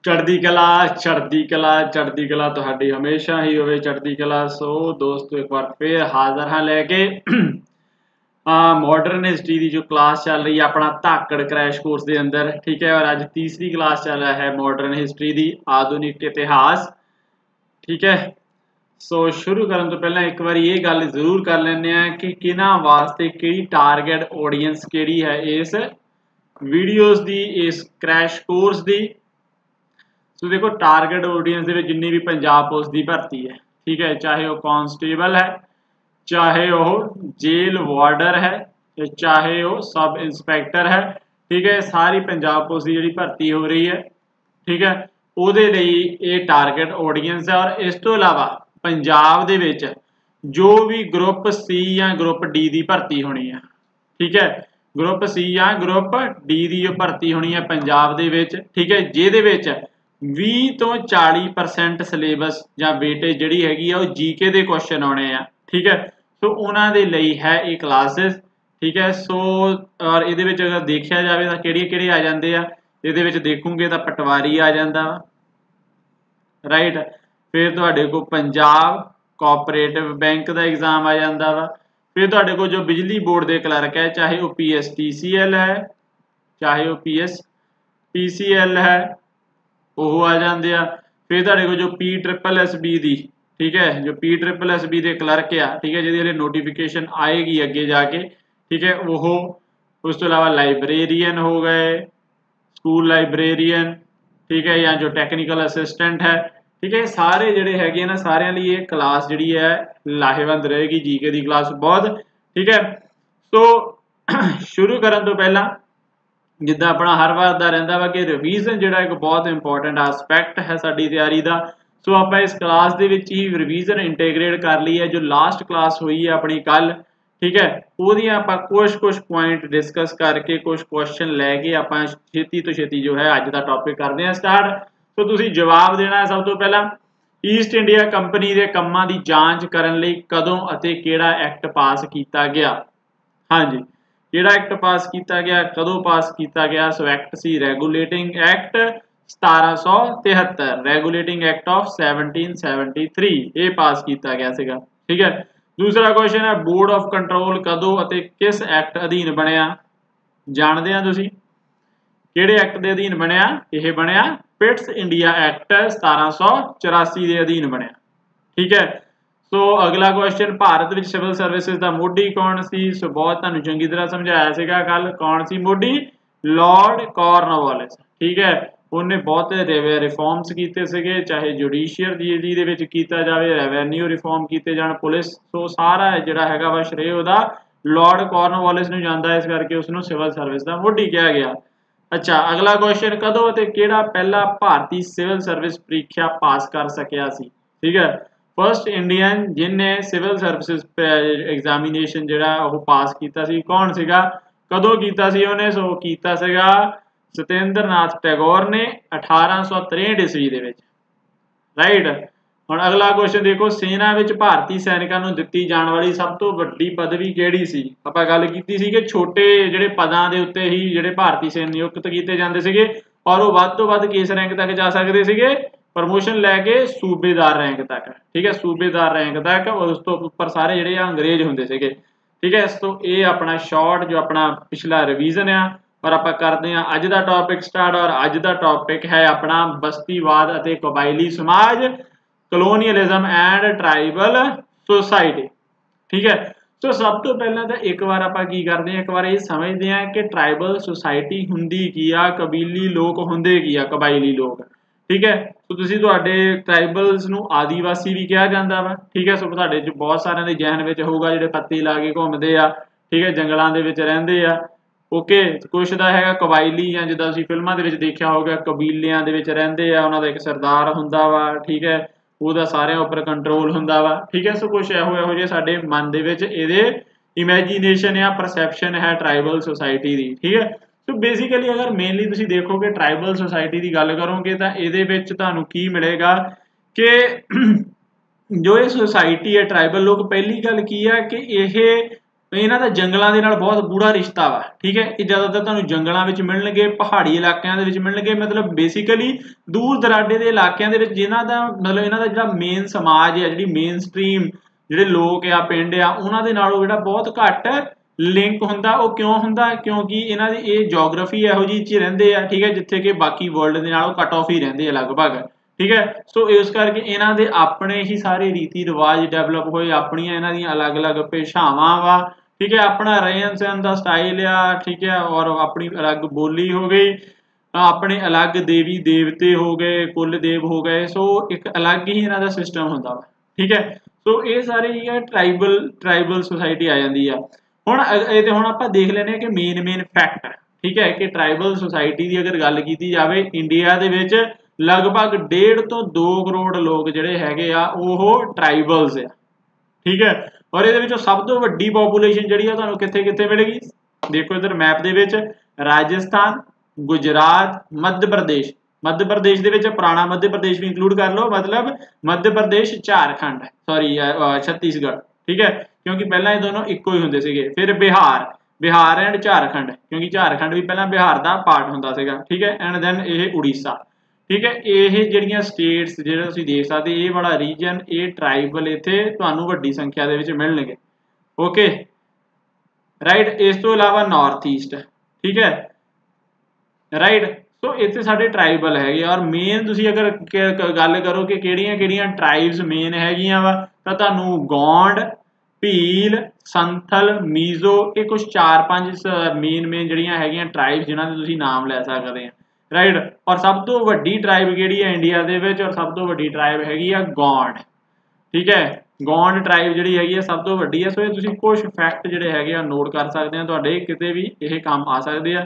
चढ़दी कला चढ़दी कला तुहाडी हमेशा ही होवे चढ़दी कला। सो दोस्तों एक बार फिर हाज़र हाँ लैके मॉडर्न हिस्ट्री की जो क्लास चल रही है अपना धाकड़ क्रैश कोर्स के अंदर, ठीक है। और अज तीसरी क्लास चल रहा है मॉडर्न हिस्ट्री की आधुनिक इतिहास, ठीक है। सो शुरू करने तो पहले एक बार ये गल जरूर कर लें कि किन्हां वास्ते किहड़ी टारगेट ऑडियंस किहड़ी है इस वीडियोज़ की, इस क्रैश कोर्स की। सो देखो टारगेट ऑडियंस जिन्नी भी पंजाब पुलिस की भर्ती है, ठीक है, चाहे वह कांस्टेबल है, चाहे वह जेल वार्डर है, चाहे वह सब इंस्पैक्टर है, ठीक है, सारी पंजाब पुलिस की जी भर्ती हो रही है, ठीक है, ਉਹਦੇ ਲਈ ਇਹ टारगेट ऑडियंस है। और इस तो इलावा पंजाब ਦੇ ਵਿੱਚ जो भी ग्रुप सी या ग्रुप डी की भर्ती होनी है, ठीक है, ग्रुप सी या ग्रुप डी की जो भर्ती होनी है पंजाब ਦੇ ਵਿੱਚ, ठीक है, ਜਿਹਦੇ ਵਿੱਚ 20 ਤੋਂ 40% सिलेबस ਜਾਂ वेटेज ਜਿਹੜੀ ਹੈਗੀ ਆ ਉਹ जीके ਦੇ क्वेश्चन ਆਉਣੇ ਆ, ठीक है। सो ਉਹਨਾਂ ਦੇ ਲਈ है ये क्लासेस, ठीक है। सो और ਇਹਦੇ ਵਿੱਚ अगर देखा जाए तो ਕਿਹੜੇ आ जाते हैं, ਇਹਦੇ ਵਿੱਚ देखोगे तो पटवारी आ जाता वा, राइट। फिर तुहाडे को पंजाब कोऑपरेटिव बैंक का एग्जाम आ जाता वा। फिर तुहाडे को जो बिजली बोर्ड के क्लर्क है, चाहे वह PSTCL है, चाहे वह PSPCL है, वो आ जाते हैं। फिर तुहाडे को जो PSSSB दी, ठीक है, जो PSSSB के क्लर्क आ, ठीक है, जिहदी नोटिफिकेशन आएगी अगे जाके, ठीक है, वो उस तो इलावा लाइब्रेरियन हो गए, स्कूल लाइब्रेरियन, ठीक है, या जो टेक्निकल असिस्टेंट है, ठीक है, सारे जिहड़े हैगे ना सारिਆਂ ਲਈ ये क्लास जिहड़ी है लाहेवंद रहेगी, जीके की क्लास बहुत, ठीक है। सो शुरू करन तो पहला जिद्दां अपना हर बार दा रहिंदा वा कि रिवीजन जिहड़ा एक बहुत इंपॉर्टेंट एस्पैक्ट है साडी तैयारी का। सो आपां इस क्लास दे विच ही रिवीजन इंटीग्रेट कर ली है। जो लास्ट क्लास हुई है अपनी कल, ठीक है, ਉਹਦੀਆਂ ਆਪਾਂ कुछ पॉइंट डिस्कस करके कुछ क्वेश्चन लैके ਆਪਾਂ छेती तो छेती जो है अज का टॉपिक करते हैं स्टार्ट। तो तुसीं जवाब देना है सब तो पहला, ईस्ट इंडिया कंपनी के कामां की जांच करने लई कदों अते किहड़ा एक्ट पास किया गया। हाँ जी, किहड़ा एक्ट पास किया गया, कदों पास किया गया। So act see regulating act 1773, regulating act of 1773 ये पास किया गया सीगा, ठीक है। दूसरा क्वेश्चन है बोर्ड ऑफ कंट्रोल कदों अते किस एक्ट अधीन बनया। जानते हैं तुसीं किहड़े एक्ट के अधीन बनया, यह बनया पिट्स इंडिया एक्ट 1784 के अधीन बनया, ठीक है। सो अगला क्वेश्चन भारत में सिविल सर्विसेज का मोढी कौन सी। सो बहुत तुहानूं चंगी तरह समझाया सीगा कल, कौन सी मोढी, लॉर्ड कॉर्नवालिस, ठीक है। उन्हें बहुत रिफॉर्म्स किए सीगे, चाहे जुडिशियल जी दे विच कीता जावे, रेवेन्यू रिफॉर्म किए जाण, पुलिस, सो सारा जिहड़ा हैगा वा श्रेय उहदा लॉर्ड कॉर्नवालिस नूं जांदा है, इस करके उसनूं सिविल सर्विस का मोढी कहा गया। अच्छा अगला क्वेश्चन कदों अते किहड़ा पहला भारतीय सिविल सर्विस परीक्षा पास कर सकिया सी, ठीक है। फर्स्ट इंडियन जिन्हें सिविल सर्विस एग्जामिनेशन जिहड़ा वो पास किया सी कौन सीगा, कदों कीता सी उहने। सो कीता सीगा सत्येंद्र नाथ टैगोर ने 1863 ईस्वी दे विच, राइट। हुण अगला क्वेश्चन देखो, सेना विच भारतीय सैनिकां नूं दित्ती जाण वाली सब तो वड्डी पदवी किहड़ी सी। आपां गल कीती सी कि छोटे जिहड़े पदां दे उत्ते ही जिहड़े भारतीय सैनिक नियुक्त कीते जांदे सीगे और वो वध तो वध किस रैंक तक जा सकदे सीगे, प्रमोशन लैके सूबेदार रैंक तक, ठीक है, सूबेदार रैंक तक। और उस तो उपर सारे जिहड़े अंग्रेज हुंदे सीगे, ठीक है। इस तो ये अपना शॉर्ट जो अपना पिछला रिवीजन आ और आप करते हैं अज का टॉपिक स्टार्ट। और अज का टॉपिक है अपना बस्तीवाद अते कबायली समाज, कलोनीअलिज्म एंड ट्राइबल सोसाइटी, ठीक है। तो सब तो पहला तो एक बार आप करते हैं, एक बार ये समझते हैं कि ट्राइबल सोसाइटी हुंदी की आ, कबीली लोग हुंदे की आ, कबायली लोग, ठीक है। तो तुसीं तुहाडे ट्राइबल्स नूं आदिवासी भी कहा जाता वा, ठीक है। सो तुहाडे च बहुत सारे के जहन में होगा जिहड़े पत्ती ला के घूमते आ, ठीक है, जंगलों के विच रहिंदे आ, ओके। कुछ का है कबायली या जिद्दां तुसीं फिल्मां दे विच देखिया होगा कबीलियां दे विच रहिंदे आ, उन्हां दा एक सरदार हुंदा वा, ठीक है, ਉਹਦਾ ਸਾਰਿਆਂ ਉੱਪਰ कंट्रोल ਹੁੰਦਾ ਵਾ, ठीक है। सो कुछ ਇਹੋ ਜਿਹੇ ਸਾਡੇ ਮਨ ਦੇ ਵਿੱਚ ਇਹਦੇ ਇਮੇਜਿਨੇਸ਼ਨ या परसैप्शन है ट्राइबल सोसाइटी ਦੀ, ठीक है। सो बेसिकली अगर मेनली तुसीं देखोगे ट्राइबल सोसाइटी की गल करोगे तो ਇਹਦੇ ਵਿੱਚ ਤੁਹਾਨੂੰ ਕੀ ਮਿਲੇਗਾ कि जो ये सोसाइटी है ट्राइबल लोग, पहली गल की है कि यह ਇਹਨਾਂ ਦਾ ਜੰਗਲਾਂ ਦੇ ਨਾਲ ਬਹੁਤ ਗੂੜਾ ਰਿਸ਼ਤਾ ਵਾ, ਠੀਕ ਹੈ। ਇਹ ਜ਼ਿਆਦਾਤਰ ਤੁਹਾਨੂੰ ਜੰਗਲਾਂ ਵਿੱਚ ਮਿਲਣਗੇ, ਪਹਾੜੀ ਇਲਾਕਿਆਂ ਦੇ ਵਿੱਚ ਮਿਲਣਗੇ, ਮਤਲਬ ਬੇਸਿਕਲੀ ਦੂਰ ਦਰਾਡੇ ਦੇ ਇਲਾਕਿਆਂ ਦੇ ਵਿੱਚ ਜਿਨ੍ਹਾਂ ਦਾ ਮਤਲਬ ਇਹਨਾਂ ਦਾ ਜਿਹੜਾ ਮੇਨ ਸਮਾਜ ਹੈ, ਜਿਹੜੀ ਮੇਨ ਸਟ੍ਰੀਮ ਜਿਹੜੇ ਲੋਕ ਆ, ਪਿੰਡ ਆ, ਉਹਨਾਂ ਦੇ ਨਾਲੋਂ ਜਿਹੜਾ ਬਹੁਤ ਘੱਟ ਲਿੰਕ ਹੁੰਦਾ। ਉਹ ਕਿਉਂ ਹੁੰਦਾ? ਕਿਉਂਕਿ ਇਹਨਾਂ ਦੀ ਇਹ ਜੋਗ੍ਰਾਫੀ ਇਹੋ ਜਿਹੀ 'ਚ ਰਹਿੰਦੇ ਆ, ਠੀਕ ਹੈ, ਜਿੱਥੇ ਕਿ ਬਾਕੀ ਵਰਲਡ ਦੇ ਨਾਲੋਂ ਕੱਟ ਆਫ ਹੀ ਰਹਿੰਦੇ ਆ ਲਗਭਗ, ਠੀਕ ਹੈ। ਸੋ ਇਸ ਕਰਕੇ ਇਹਨਾਂ ਦੇ ਆਪਣੇ ਹੀ ਸਾਰੇ ਰੀਤੀ ਰਿਵਾਜ ਡਿਵੈਲਪ ਹੋਏ, ਆਪਣੀਆਂ ਇਹਨਾਂ ਦੀਆਂ ਅਲੱਗ-ਅਲੱਗ ਭਾਸ਼ਾਵਾਂ ਵਾ, ਠੀਕ ਹੈ, ਆਪਣਾ ਰਹਿਣ ਸਹਿਣ ਦਾ ਸਟਾਈਲ ਆ, ਠੀਕ ਹੈ, ਔਰ ਆਪਣੀ ਅਲੱਗ ਬੋਲੀ ਹੋ ਗਈ, ਆਪਣੇ ਅਲੱਗ ਦੇਵੀ ਦੇਵਤੇ ਹੋ ਗਏ, ਕੁੱਲ ਦੇਵ ਹੋ ਗਏ। ਸੋ ਇੱਕ ਅਲੱਗ ਹੀ ਇਹਨਾਂ ਦਾ ਸਿਸਟਮ ਹੁੰਦਾ ਵਾ, ਠੀਕ ਹੈ। ਸੋ ਇਹ ਸਾਰੇ ਹੀ ਆ ਟਰਾਈਬਲ ਸੁਸਾਇਟੀ ਆ ਜਾਂਦੀ ਆ। ਹੁਣ ਇਹਦੇ ਹੁਣ ਆਪਾਂ ਦੇਖ ਲੈਂਦੇ ਹਾਂ ਕਿ ਮੇਨ ਫੈਕਟ, ਠੀਕ ਹੈ, ਕਿ ਟਰਾਈਬਲ ਸੁਸਾਇਟੀ ਦੀ ਅਗਰ ਗੱਲ ਕੀਤੀ ਜਾਵੇ, ਇੰਡੀਆ ਦੇ ਵਿੱਚ ਲਗਭਗ 1.5 ਤੋਂ 2 ਕਰੋੜ ਲੋਕ ਜਿਹੜੇ ਹੈਗੇ ਆ ਉਹ ਟਰਾਈਬਲਸ ਆ, ਠੀਕ ਹੈ। ਔਰ ਇਹਦੇ ਵਿੱਚੋਂ ਸਭ ਤੋਂ ਵੱਡੀ ਪੋਪੂਲੇਸ਼ਨ ਜਿਹੜੀ ਆ ਤੁਹਾਨੂੰ ਕਿੱਥੇ ਮਿਲੇਗੀ? ਦੇਖੋ ਇਧਰ ਮੈਪ ਦੇ ਵਿੱਚ, ਰਾਜਸਥਾਨ, ਗੁਜਰਾਤ, ਮੱਧ ਪ੍ਰਦੇਸ਼ ਦੇ ਵਿੱਚ ਪੁਰਾਣਾ ਮੱਧ ਪ੍ਰਦੇਸ਼ ਵੀ ਇੰਕਲੂਡ ਕਰ ਲਓ, ਮਤਲਬ ਮੱਧ ਪ੍ਰਦੇਸ਼, ਝਾਰਖੰਡ, ਸੌਰੀ ਛੱਤੀਸਗੜ੍ਹ, ਠੀਕ ਹੈ, ਕਿਉਂਕਿ ਪਹਿਲਾਂ ਇਹ ਦੋਨੋਂ ਇੱਕੋ ਹੀ ਹੁੰਦੇ ਸੀਗੇ। ਫਿਰ ਬਿਹਾਰ ਐਂਡ ਝਾਰਖੰਡ, ਕਿਉਂਕਿ ਝਾਰਖੰਡ ਵੀ ਪਹਿਲਾਂ ਬਿਹਾਰ ਦਾ ਪਾਰਟ ਹੁੰਦਾ ਸੀਗਾ, ਠੀਕ ਹੈ। ਐਂਡ ਦੈਨ ਇਹ ਉੜੀਸਾ, ਠੀਕ ਹੈ। ਇਹ ਜਿਹੜੀਆਂ ਸਟੇਟਸ ਜਿਹੜੇ ਤੁਸੀਂ ਦੇਖ ਸਕਦੇ, ਇਹ ਵਾਲਾ ਰੀਜਨ, ਇਹ ਟਰਾਈਬਲ ਇੱਥੇ ਤੁਹਾਨੂੰ ਵੱਡੀ ਸੰਖਿਆ ਦੇ ਵਿੱਚ ਮਿਲਣਗੇ, ਓਕੇ, ਰਾਈਟ। ਇਸ ਤੋਂ ਇਲਾਵਾ ਨਾਰਥ ਈਸਟ, ਠੀਕ ਹੈ, ਰਾਈਟ। ਸੋ ਇੱਥੇ ਸਾਡੇ ਟਰਾਈਬਲ ਹੈਗੇ। ਔਰ ਮੇਨ ਤੁਸੀਂ ਅਗਰ ਗੱਲ ਕਰੋ ਕਿ ਕਿਹੜੀਆਂ ਟਰਾਈਬਸ ਮੇਨ ਹੈਗੀਆਂ ਵਾ, ਤਾਂ ਤੁਹਾਨੂੰ ਗੌਂਡ, ਭੀਲ, ਸੰਥਲ, ਮੀਜ਼ੋ, ਇਹ ਕੁਝ 4-5 ਮੇਨ ਜਿਹੜੀਆਂ ਹੈਗੀਆਂ ਟਰਾਈਬਸ ਜਿਨ੍ਹਾਂ ਦੇ ਤੁਸੀਂ ਨਾਮ ਲੈ ਸਕਦੇ ਆ, ਰਾਈਟ। ਔਰ ਸਭ ਤੋਂ ਵੱਡੀ ਟਰਾਈਬ ਕਿਹੜੀ ਹੈ ਇੰਡੀਆ ਦੇ ਵਿੱਚ? ਔਰ ਸਭ ਤੋਂ ਵੱਡੀ ਟਰਾਈਬ ਹੈਗੀ ਆ ਗੌਂਡ, ਠੀਕ ਹੈ। ਗੌਂਡ ਟਰਾਈਬ ਜਿਹੜੀ ਹੈਗੀ ਆ ਸਭ ਤੋਂ ਵੱਡੀ ਹੈ। ਸੋ ਇਹ ਤੁਸੀਂ ਕੁਝ ਫੈਕਟ ਜਿਹੜੇ ਹੈਗੇ ਆ ਨੋਟ ਕਰ ਸਕਦੇ ਆ, ਤੁਹਾਡੇ ਕਿਤੇ ਵੀ ਇਹ ਕੰਮ ਆ ਸਕਦੇ ਆ,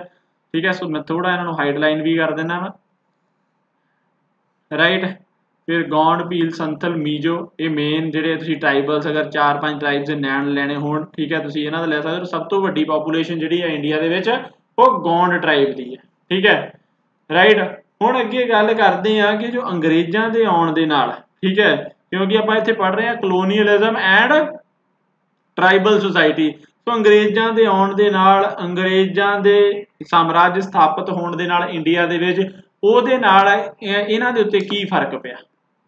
ਠੀਕ ਹੈ। ਸੋ ਮੈਂ ਥੋੜਾ ਇਹਨਾਂ ਨੂੰ ਹਾਈਡਲਾਈਨ ਵੀ ਕਰ ਦਿੰਦਾ ਵਾ, ਰਾਈਟ। ਫਿਰ ਗੌਂਡ, ਭੀਲ, ਸੰਥਲ, ਮੀਜ਼ੋ, ਇਹ ਮੇਨ ਜਿਹੜੇ ਤੁਸੀਂ ਟਰਾਈਬਲਸ ਅਗਰ 4-5 ਟਰਾਈਬਸ ਦੇ ਨਾਮ ਲੈਣੇ ਹੋਣ, ਠੀਕ ਹੈ, ਤੁਸੀਂ ਇਹਨਾਂ ਦਾ ਲੈ ਸਕਦੇ ਹੋ। ਸਭ ਤੋਂ ਵੱਡੀ ਪੋਪੂਲੇਸ਼ਨ ਜਿਹੜੀ ਹੈ ਇੰਡੀਆ ਦੇ ਵਿੱਚ ਉਹ ਗੌਂਡ ਟਰਾਈਬ ਦੀ ਹੈ, ਠੀਕ ਹੈ, ਰਾਈਟ। ਹੁਣ ਅੱਗੇ ਗੱਲ ਕਰਦੇ ਆ ਕਿ ਜੋ ਅੰਗਰੇਜ਼ਾਂ ਦੇ ਆਉਣ ਦੇ ਨਾਲ, ਠੀਕ ਹੈ, ਕਿਉਂਕਿ ਆਪਾਂ ਇੱਥੇ ਪੜ੍ਹ ਰਹੇ ਹਾਂ ਕਲੋਨੀਅਲਿਜ਼ਮ ਐਂਡ ਟਰਾਈਬਲ ਸੁਸਾਇਟੀ। ਸੋ ਅੰਗਰੇਜ਼ਾਂ ਦੇ ਆਉਣ ਦੇ ਨਾਲ, ਅੰਗਰੇਜ਼ਾਂ ਦੇ ਸਾਮਰਾਜ ਸਥਾਪਿਤ ਹੋਣ ਦੇ ਨਾਲ ਇੰਡੀਆ ਦੇ ਵਿੱਚ, ਉਹਦੇ ਨਾਲ ਇਹਨਾਂ ਦੇ ਉੱਤੇ ਕੀ ਫਰਕ ਪਿਆ,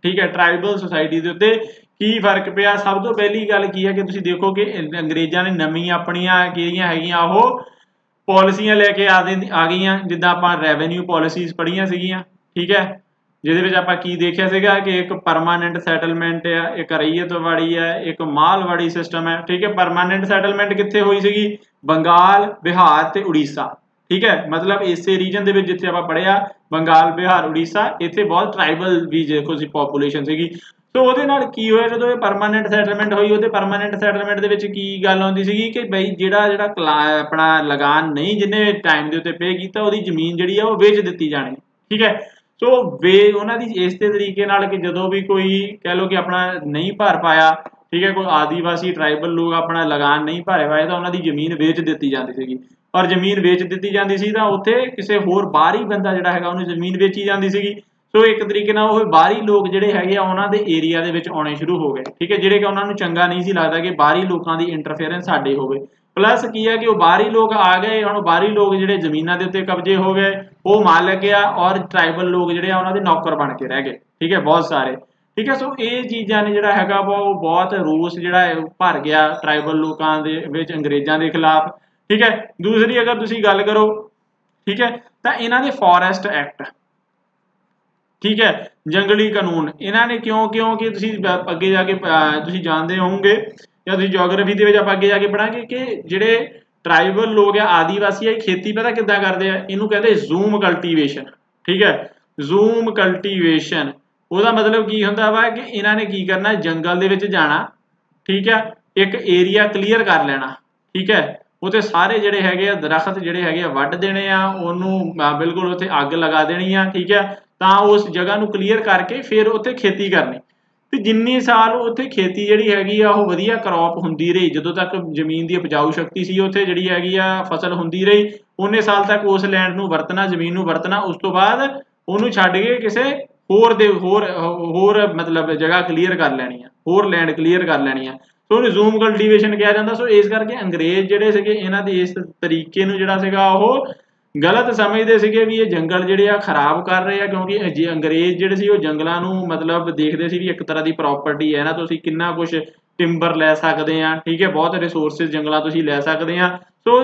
ਠੀਕ ਹੈ, ਟਰਾਈਬਲ ਸੁਸਾਇਟੀ ਦੇ ਉੱਤੇ ਕੀ ਫਰਕ ਪਿਆ? ਸਭ ਤੋਂ ਪਹਿਲੀ ਗੱਲ ਕੀ ਹੈ ਕਿ ਤੁਸੀਂ ਦੇਖੋ ਕਿ ਅੰਗਰੇਜ਼ਾਂ ਨੇ ਨਵੀਆਂ ਆਪਣੀਆਂ ਕਿਹੜੀਆਂ ਹੈਗੀਆਂ ਉਹ ਪਾਲਿਸੀਆਂ ਲੈ ਕੇ ਆ ਗਈਆਂ। ਜਿੱਦਾਂ ਆਪਾਂ ਰੈਵਨਿਊ ਪਾਲਿਸੀਜ਼ ਪੜ੍ਹੀਆਂ ਸੀਗੀਆਂ, ਠੀਕ ਹੈ, ਜਿਹਦੇ ਵਿੱਚ ਆਪਾਂ ਕੀ ਦੇਖਿਆ ਸੀਗਾ ਕਿ ਇੱਕ ਪਰਮਾਨੈਂਟ ਸੈਟਲਮੈਂਟ ਆ, ਇੱਕ ਰਈਅਤਵਾੜੀ ਹੈ, ਇੱਕ ਮਾਲਵਾੜੀ ਸਿਸਟਮ ਹੈ, ਠੀਕ ਹੈ। ਪਰਮਾਨੈਂਟ ਸੈਟਲਮੈਂਟ ਕਿੱਥੇ ਹੋਈ ਸੀਗੀ? ਬੰਗਾਲ, ਬਿਹਾਰ ਤੇ ਉੜੀਸਾ, ਠੀਕ ਹੈ। ਮਤਲਬ ਇਸੇ ਰੀਜਨ ਦੇ ਵਿੱਚ ਜਿੱਥੇ ਆਪਾਂ ਪੜ੍ਹਿਆ ਬੰਗਾਲ, ਬਿਹਾਰ, ਉੜੀਸਾ, ਇੱਥੇ ਬਹੁਤ ਟਰਾਈਬਲ ਵੀ ਦੇਖੋ ਸੀ ਪੋਪੂਲੇਸ਼ਨ ਸੀਗੀ। ਸੋ ਉਹਦੇ ਨਾਲ ਕੀ ਹੋਇਆ ਜਦੋਂ ਇਹ ਪਰਮਾਨੈਂਟ ਸੈਟਲਮੈਂਟ ਹੋਈ, ਉਹਦੇ ਪਰਮਾਨੈਂਟ ਸੈਟਲਮੈਂਟ ਦੇ ਵਿੱਚ ਕੀ ਗੱਲ ਆਉਂਦੀ ਸੀਗੀ ਕਿ ਬਈ ਜਿਹੜਾ ਆਪਣਾ ਲਗਾਨ ਨਹੀਂ ਜਿਹਨੇ ਟਾਈਮ ਦੇ ਉੱਤੇ ਪੇ ਕੀਤਾ, ਉਹਦੀ ਜ਼ਮੀਨ ਜਿਹੜੀ ਆ ਉਹ ਵੇਚ ਦਿੱਤੀ ਜਾਣੀ, ਠੀਕ ਹੈ। ਸੋ ਉਹਨਾਂ ਦੀ ਇਸ ਤਰੀਕੇ ਨਾਲ ਕਿ ਜਦੋਂ ਵੀ ਕੋਈ ਕਹਿ ਲਓ ਕਿ ਆਪਣਾ ਨਹੀਂ ਭਰ ਪਾਇਆ, ਠੀਕ ਹੈ, ਕੋਈ ਆਦੀਵਾਸੀ ਟਰਾਈਬਲ ਲੋਕ ਆਪਣਾ ਲਗਾਨ ਨਹੀਂ ਭਰ ਪਾਏ, ਤਾਂ ਉਹਨਾਂ ਦੀ ਜ਼ਮੀਨ ਵੇਚ ਦਿੱਤੀ ਜਾਂਦੀ ਸੀਗੀ। ਔਰ ਜ਼ਮੀਨ ਵੇਚ ਦਿੱਤੀ ਜਾਂਦੀ ਸੀ ਤਾਂ ਉੱਥੇ ਕਿਸੇ ਹੋਰ ਬਾਹਰੀ ਬੰਦਾ ਜਿਹੜਾ ਹੈਗਾ ਉਹਨੂੰ ਜ਼ਮੀਨ ਵੇਚੀ ਜਾਂਦੀ ਸੀਗੀ। ਸੋ ਇੱਕ ਤਰੀਕੇ ਨਾਲ ਉਹ ਬਾਹਰੀ ਲੋਕ ਜਿਹੜੇ ਹੈਗੇ ਆ ਉਹਨਾਂ ਦੇ ਏਰੀਆ ਦੇ ਵਿੱਚ ਆਉਣੇ ਸ਼ੁਰੂ ਹੋ ਗਏ, ਠੀਕ ਹੈ, ਜਿਹੜੇ ਕਿ ਉਹਨਾਂ ਨੂੰ ਚੰਗਾ ਨਹੀਂ ਸੀ ਲੱਗਦਾ ਕਿ ਬਾਹਰੀ ਲੋਕਾਂ ਦੀ ਇੰਟਰਫੇਰੈਂਸ ਸਾਡੇ ਹੋਵੇ। ਪਲੱਸ ਕੀ ਹੈ ਕਿ ਉਹ ਬਾਹਰੀ ਲੋਕ ਆ ਗਏ, ਹੁਣ ਬਾਹਰੀ ਲੋਕ ਜਿਹੜੇ ਜ਼ਮੀਨਾਂ ਦੇ ਉੱਤੇ ਕਬਜ਼ੇ ਹੋ ਗਏ, ਉਹ ਮਾਲਕ ਆ, ਔਰ ਟਰਾਈਬਲ ਲੋਕ ਜਿਹੜੇ ਆ ਉਹਨਾਂ ਦੇ ਨੌਕਰ ਬਣ ਕੇ ਰਹਿ ਗਏ, ਠੀਕ ਹੈ, ਬਹੁਤ ਸਾਰੇ, ਠੀਕ ਹੈ। ਸੋ ਇਹ ਚੀਜ਼ਾਂ ਨੇ ਜਿਹੜਾ ਹੈਗਾ ਵਾ ਉਹ ਬਹੁਤ ਰੋਸ ਜਿਹੜਾ ਭਰ ਗਿਆ ਟਰਾਈਬਲ ਲੋਕਾਂ ਦੇ ਵਿੱਚ ਅੰਗਰੇਜ਼ਾਂ ਦੇ ਖਿਲਾਫ, ਠੀਕ ਹੈ। ਦੂਸਰੀ ਅਗਰ ਤੁਸੀਂ ਗੱਲ ਕਰੋ, ਠੀਕ ਹੈ, ਤਾਂ ਇਹਨਾਂ ਦੇ ਫੋਰੈਸਟ ਐਕਟ, ਠੀਕ ਹੈ, ਜੰਗਲੀ ਕਾਨੂੰਨ, ਇਹਨਾਂ ਨੇ ਕਿਉਂਕਿ ਤੁਸੀਂ ਅੱਗੇ ਜਾ ਕੇ ਤੁਸੀਂ ਜਾਣਦੇ ਹੋਵੋਗੇ ਜਾਂ ਤੁਸੀਂ ਜਿਓਗ੍ਰਾਫੀ ਦੇ ਵਿੱਚ ਆਪਾਂ ਅੱਗੇ ਜਾ ਕੇ ਪੜਾਂਗੇ ਕਿ ਜਿਹੜੇ ਟਰਾਈਬਲ ਲੋਕ ਆ, ਆਦੀਵਾਸੀ ਆ, ਖੇਤੀ ਪਤਾ ਕਿੱਦਾਂ ਕਰਦੇ ਆ? ਇਹਨੂੰ ਕਹਿੰਦੇ ਜ਼ੂਮ ਕਲਟੀਵੇਸ਼ਨ, ਠੀਕ ਹੈ, ਜ਼ੂਮ ਕਲਟੀਵੇਸ਼ਨ। ਉਹਦਾ ਮਤਲਬ ਕੀ ਹੁੰਦਾ ਵਾ ਕਿ ਇਹਨਾਂ ਨੇ ਕੀ ਕਰਨਾ, ਜੰਗਲ ਦੇ ਵਿੱਚ ਜਾਣਾ, ਠੀਕ ਹੈ, ਇੱਕ ਏਰੀਆ ਕਲੀਅਰ ਕਰ ਲੈਣਾ, ਠੀਕ ਹੈ, ਉੱਥੇ ਸਾਰੇ ਜਿਹੜੇ ਹੈਗੇ ਆ ਦਰਖਤ ਜਿਹੜੇ ਹੈਗੇ ਆ ਵੱਢ ਦੇਣੇ ਆ, ਉਹਨੂੰ ਬਿਲਕੁਲ ਉੱਥੇ ਅੱਗ ਲਗਾ ਦੇਣੀ ਆ, ਠੀਕ ਹੈ, ਤਾਂ ਉਸ ਜਗ੍ਹਾ ਨੂੰ ਕਲੀਅਰ ਕਰਕੇ ਫਿਰ ਉੱਥੇ ਖੇਤੀ ਕਰਨੀ। ਤੇ ਜਿੰਨੇ ਸਾਲ ਉੱਥੇ ਖੇਤੀ ਜਿਹੜੀ ਹੈਗੀ ਆ ਉਹ ਵਧੀਆ ਕ੍ਰੌਪ ਹੁੰਦੀ ਰਹੀ, ਜਦੋਂ ਤੱਕ ਜ਼ਮੀਨ ਦੀ ਉਪਜਾਊ ਸ਼ਕਤੀ ਸੀ ਉੱਥੇ ਜਿਹੜੀ ਹੈਗੀ ਆ ਫਸਲ ਹੁੰਦੀ ਰਹੀ, ਉਨੇ ਸਾਲ ਤੱਕ ਉਸ ਲੈਂਡ ਨੂੰ ਵਰਤਣਾ, ਜ਼ਮੀਨ ਨੂੰ ਵਰਤਣਾ। ਉਸ ਤੋਂ ਬਾਅਦ ਉਹਨੂੰ ਛੱਡ ਕੇ ਕਿਸੇ ਹੋਰ ਮਤਲਬ ਜਗ੍ਹਾ ਕਲੀਅਰ ਕਰ ਲੈਣੀ ਆ, ਹੋਰ ਲੈਂਡ ਕਲੀਅਰ ਕਰ ਲੈਣੀ ਆ। ਸੋ ਰਿਜ਼ੂਮ ਕਲਟੀਵੇਸ਼ਨ ਕਿਹਾ ਜਾਂਦਾ। ਸੋ ਇਸ ਕਰਕੇ ਅੰਗਰੇਜ਼ ਜਿਹੜੇ ਸੀਗੇ ਇਹਨਾਂ ਦੇ ਇਸ ਤਰੀਕੇ ਨੂੰ ਜਿਹੜਾ ਸੀਗਾ ਉਹ ਗਲਤ ਸਮਝਦੇ ਸੀਗੇ ਵੀ ਇਹ ਜੰਗਲ ਜਿਹੜੇ ਆ ਖਰਾਬ ਕਰ ਰਹੇ ਆ, ਕਿਉਂਕਿ ਜੇ ਅੰਗਰੇਜ਼ ਜਿਹੜੇ ਸੀ ਉਹ ਜੰਗਲਾਂ ਨੂੰ ਮਤਲਬ ਦੇਖਦੇ ਸੀ ਵੀ ਇੱਕ ਤਰ੍ਹਾਂ ਦੀ ਪ੍ਰਾਪਰਟੀ ਹੈ ਨਾ, ਤੁਸੀਂ ਕਿੰਨਾ ਕੁਝ ਟਿੰਬਰ ਲੈ ਸਕਦੇ ਆ, ਠੀਕ ਹੈ, ਬਹੁਤ ਰਿਸੋਰਸਿਸ ਜੰਗਲਾਂ ਤੁਸੀਂ ਲੈ ਸਕਦੇ ਆ। ਸੋ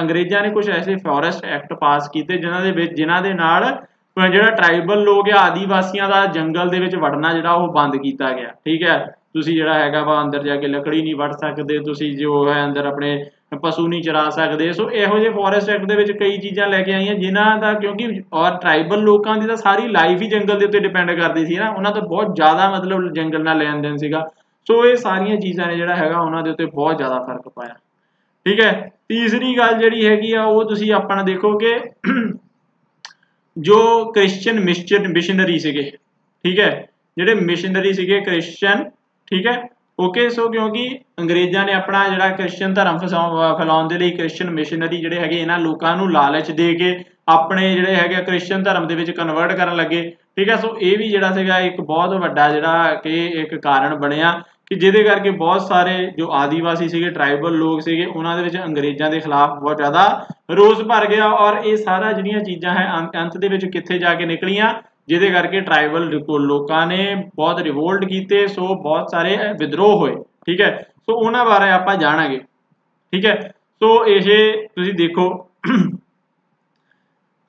ਅੰਗਰੇਜ਼ਾਂ ਨੇ ਕੁਝ ਐਸੇ ਫੋਰੈਸਟ ਐਕਟ ਪਾਸ ਕੀਤੇ ਜਿਨ੍ਹਾਂ ਦੇ ਨਾਲ ਜਿਹੜਾ ਟਰਾਈਬਲ ਲੋਕ ਆ ਆਦੀਵਾਸੀਆਂ ਦਾ ਜੰਗਲ ਦੇ ਵਿੱਚ ਵੜਨਾ ਜਿਹੜਾ ਉਹ ਬੰਦ ਕੀਤਾ ਗਿਆ, ਠੀਕ ਹੈ। ਤੁਸੀਂ ਜਿਹੜਾ ਹੈਗਾ ਵਾ ਅੰਦਰ ਜਾ ਕੇ ਲੱਕੜੀ ਨਹੀਂ ਵੱਢ ਸਕਦੇ, ਤੁਸੀਂ ਜੋ ਹੈ ਅੰਦਰ ਆਪਣੇ ਪਸ਼ੂ ਨਹੀਂ ਚਰਾ ਸਕਦੇ। ਸੋ ਇਹੋ ਜਿਹੇ ਫੋਰੈਸਟ ਐਕਟ ਦੇ ਵਿੱਚ ਕਈ ਚੀਜ਼ਾਂ ਲੈ ਕੇ ਆਈਆਂ ਜਿਨ੍ਹਾਂ ਦਾ, ਕਿਉਂਕਿ ਔਰ ਟਰਾਈਬਲ ਲੋਕਾਂ ਦੀ ਤਾਂ ਸਾਰੀ ਲਾਈਫ ਹੀ ਜੰਗਲ ਦੇ ਉੱਤੇ ਡਿਪੈਂਡ ਕਰਦੀ ਸੀ ਨਾ, ਉਹਨਾਂ ਤੋਂ ਬਹੁਤ ਜ਼ਿਆਦਾ ਮਤਲਬ ਜੰਗਲ ਨਾਲ ਲੈਣ ਦੇਣ ਸੀਗਾ। ਸੋ ਇਹ ਸਾਰੀਆਂ ਚੀਜ਼ਾਂ ਨੇ ਜਿਹੜਾ ਹੈਗਾ ਉਹਨਾਂ ਦੇ ਉੱਤੇ ਬਹੁਤ ਜ਼ਿਆਦਾ ਫਰਕ ਪਾਇਆ, ਠੀਕ ਹੈ। ਤੀਸਰੀ ਗੱਲ ਜਿਹੜੀ ਹੈਗੀ ਆ ਉਹ ਤੁਸੀਂ ਆਪਣਾ ਦੇਖੋ ਕਿ ਜੋ ਕ੍ਰਿਸਚੀਅਨ ਮਿਸ਼ਨਰੀ ਸੀਗੇ, ਠੀਕ ਹੈ, ਜਿਹੜੇ ਮਿਸ਼ਨਰੀ ਸੀਗੇ ਕ੍ਰਿਸਚੀਅਨ, ਠੀਕ ਹੈ, ਓਕੇ। ਸੋ ਕਿਉਂਕਿ ਅੰਗਰੇਜ਼ਾਂ ਨੇ ਆਪਣਾ ਜਿਹੜਾ ਕ੍ਰਿਸਚੀਅਨ ਧਰਮ ਫੈਲਾਉਣ ਦੇ ਲਈ ਕ੍ਰਿਸਚੀਅਨ ਮਿਸ਼ਨਰੀ ਜਿਹੜੇ ਹੈਗੇ ਇਹਨਾਂ ਲੋਕਾਂ ਨੂੰ ਲਾਲਚ ਦੇ ਕੇ ਆਪਣੇ ਜਿਹੜੇ ਹੈਗੇ ਕ੍ਰਿਸਚੀਅਨ ਧਰਮ ਦੇ ਵਿੱਚ ਕਨਵਰਟ ਕਰਨ ਲੱਗੇ, ਠੀਕ ਹੈ। ਸੋ ਇਹ ਵੀ ਜਿਹੜਾ ਸੀਗਾ ਇੱਕ ਬਹੁਤ ਵੱਡਾ ਜਿਹੜਾ ਕਿ ਇੱਕ ਕਾਰਨ ਬਣਿਆ ਕਿ ਜਿਹਦੇ ਕਰਕੇ ਬਹੁਤ ਸਾਰੇ ਜੋ ਆਦੀਵਾਸੀ ਸੀਗੇ ਟਰਾਈਬਲ ਲੋਕ ਸੀਗੇ ਉਹਨਾਂ ਦੇ ਵਿੱਚ ਅੰਗਰੇਜ਼ਾਂ ਦੇ ਖਿਲਾਫ ਬਹੁਤ ਜ਼ਿਆਦਾ ਰੋਸ ਭਰ ਗਿਆ। ਔਰ ਇਹ ਸਾਰਾ ਜਿਹੜੀਆਂ ਚੀਜ਼ਾਂ ਹੈ ਅੰਤ ਦੇ ਵਿੱਚ ਕਿੱਥੇ ਜਾ ਕੇ ਨਿਕਲੀਆਂ, ਜਿਹਦੇ ਕਰਕੇ ਟਰਾਈਬਲ ਲੋਕਾਂ ਨੇ ਬਹੁਤ ਰਿਵੋਲਟ ਕੀਤੇ। ਸੋ ਬਹੁਤ ਸਾਰੇ ਵਿਦਰੋਹ ਹੋਏ, ਠੀਕ ਹੈ। ਸੋ ਉਹਨਾਂ ਬਾਰੇ ਆਪਾਂ ਜਾਣਾਂਗੇ, ਠੀਕ ਹੈ। ਸੋ ਇਹ ਤੁਸੀਂ ਦੇਖੋ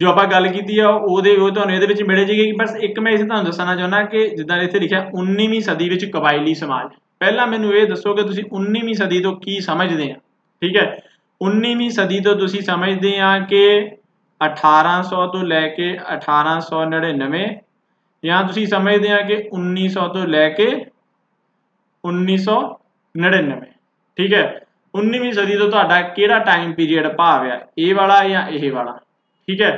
ਜੋ ਆਪਾਂ ਗੱਲ ਕੀਤੀ ਆ ਉਹ ਤੁਹਾਨੂੰ ਇਹਦੇ ਵਿੱਚ ਮਿਲੇ ਜੀਗੇ। ਬਸ ਇੱਕ ਮੈਂ ਇਸੇ ਤੁਹਾਨੂੰ ਦੱਸਣਾ ਚਾਹੁੰਦਾ ਕਿ ਜਿੱਦਾਂ ਇੱਥੇ ਲਿਖਿਆ 19ਵੀਂ ਸਦੀ ਵਿੱਚ ਕਬਾਇਲੀ ਸਮਾਜ। ਪਹਿਲਾਂ ਮੈਨੂੰ ਇਹ ਦੱਸੋ ਕਿ ਤੁਸੀਂ 19ਵੀਂ ਸਦੀ ਤੋਂ ਕੀ ਸਮਝਦੇ ਆ, ਠੀਕ ਹੈ। 19ਵੀਂ ਸਦੀ ਤੋਂ ਤੁਸੀਂ ਸਮਝਦੇ ਆ ਕਿ 1800 ਤੋਂ ਲੈ ਕੇ 1899, ਜਾਂ ਤੁਸੀਂ ਸਮਝਦੇ ਆ ਕਿ 1900 ਤੋਂ ਲੈ ਕੇ 1999, ਠੀਕ ਹੈ। 19ਵੀਂ ਸਦੀ ਤੋਂ ਤੁਹਾਡਾ ਕਿਹੜਾ ਟਾਈਮ ਪੀਰੀਅਡ ਭਾਵ ਆ, ਇਹ ਵਾਲਾ ਜਾਂ ਇਹ ਵਾਲਾ, ਠੀਕ ਹੈ।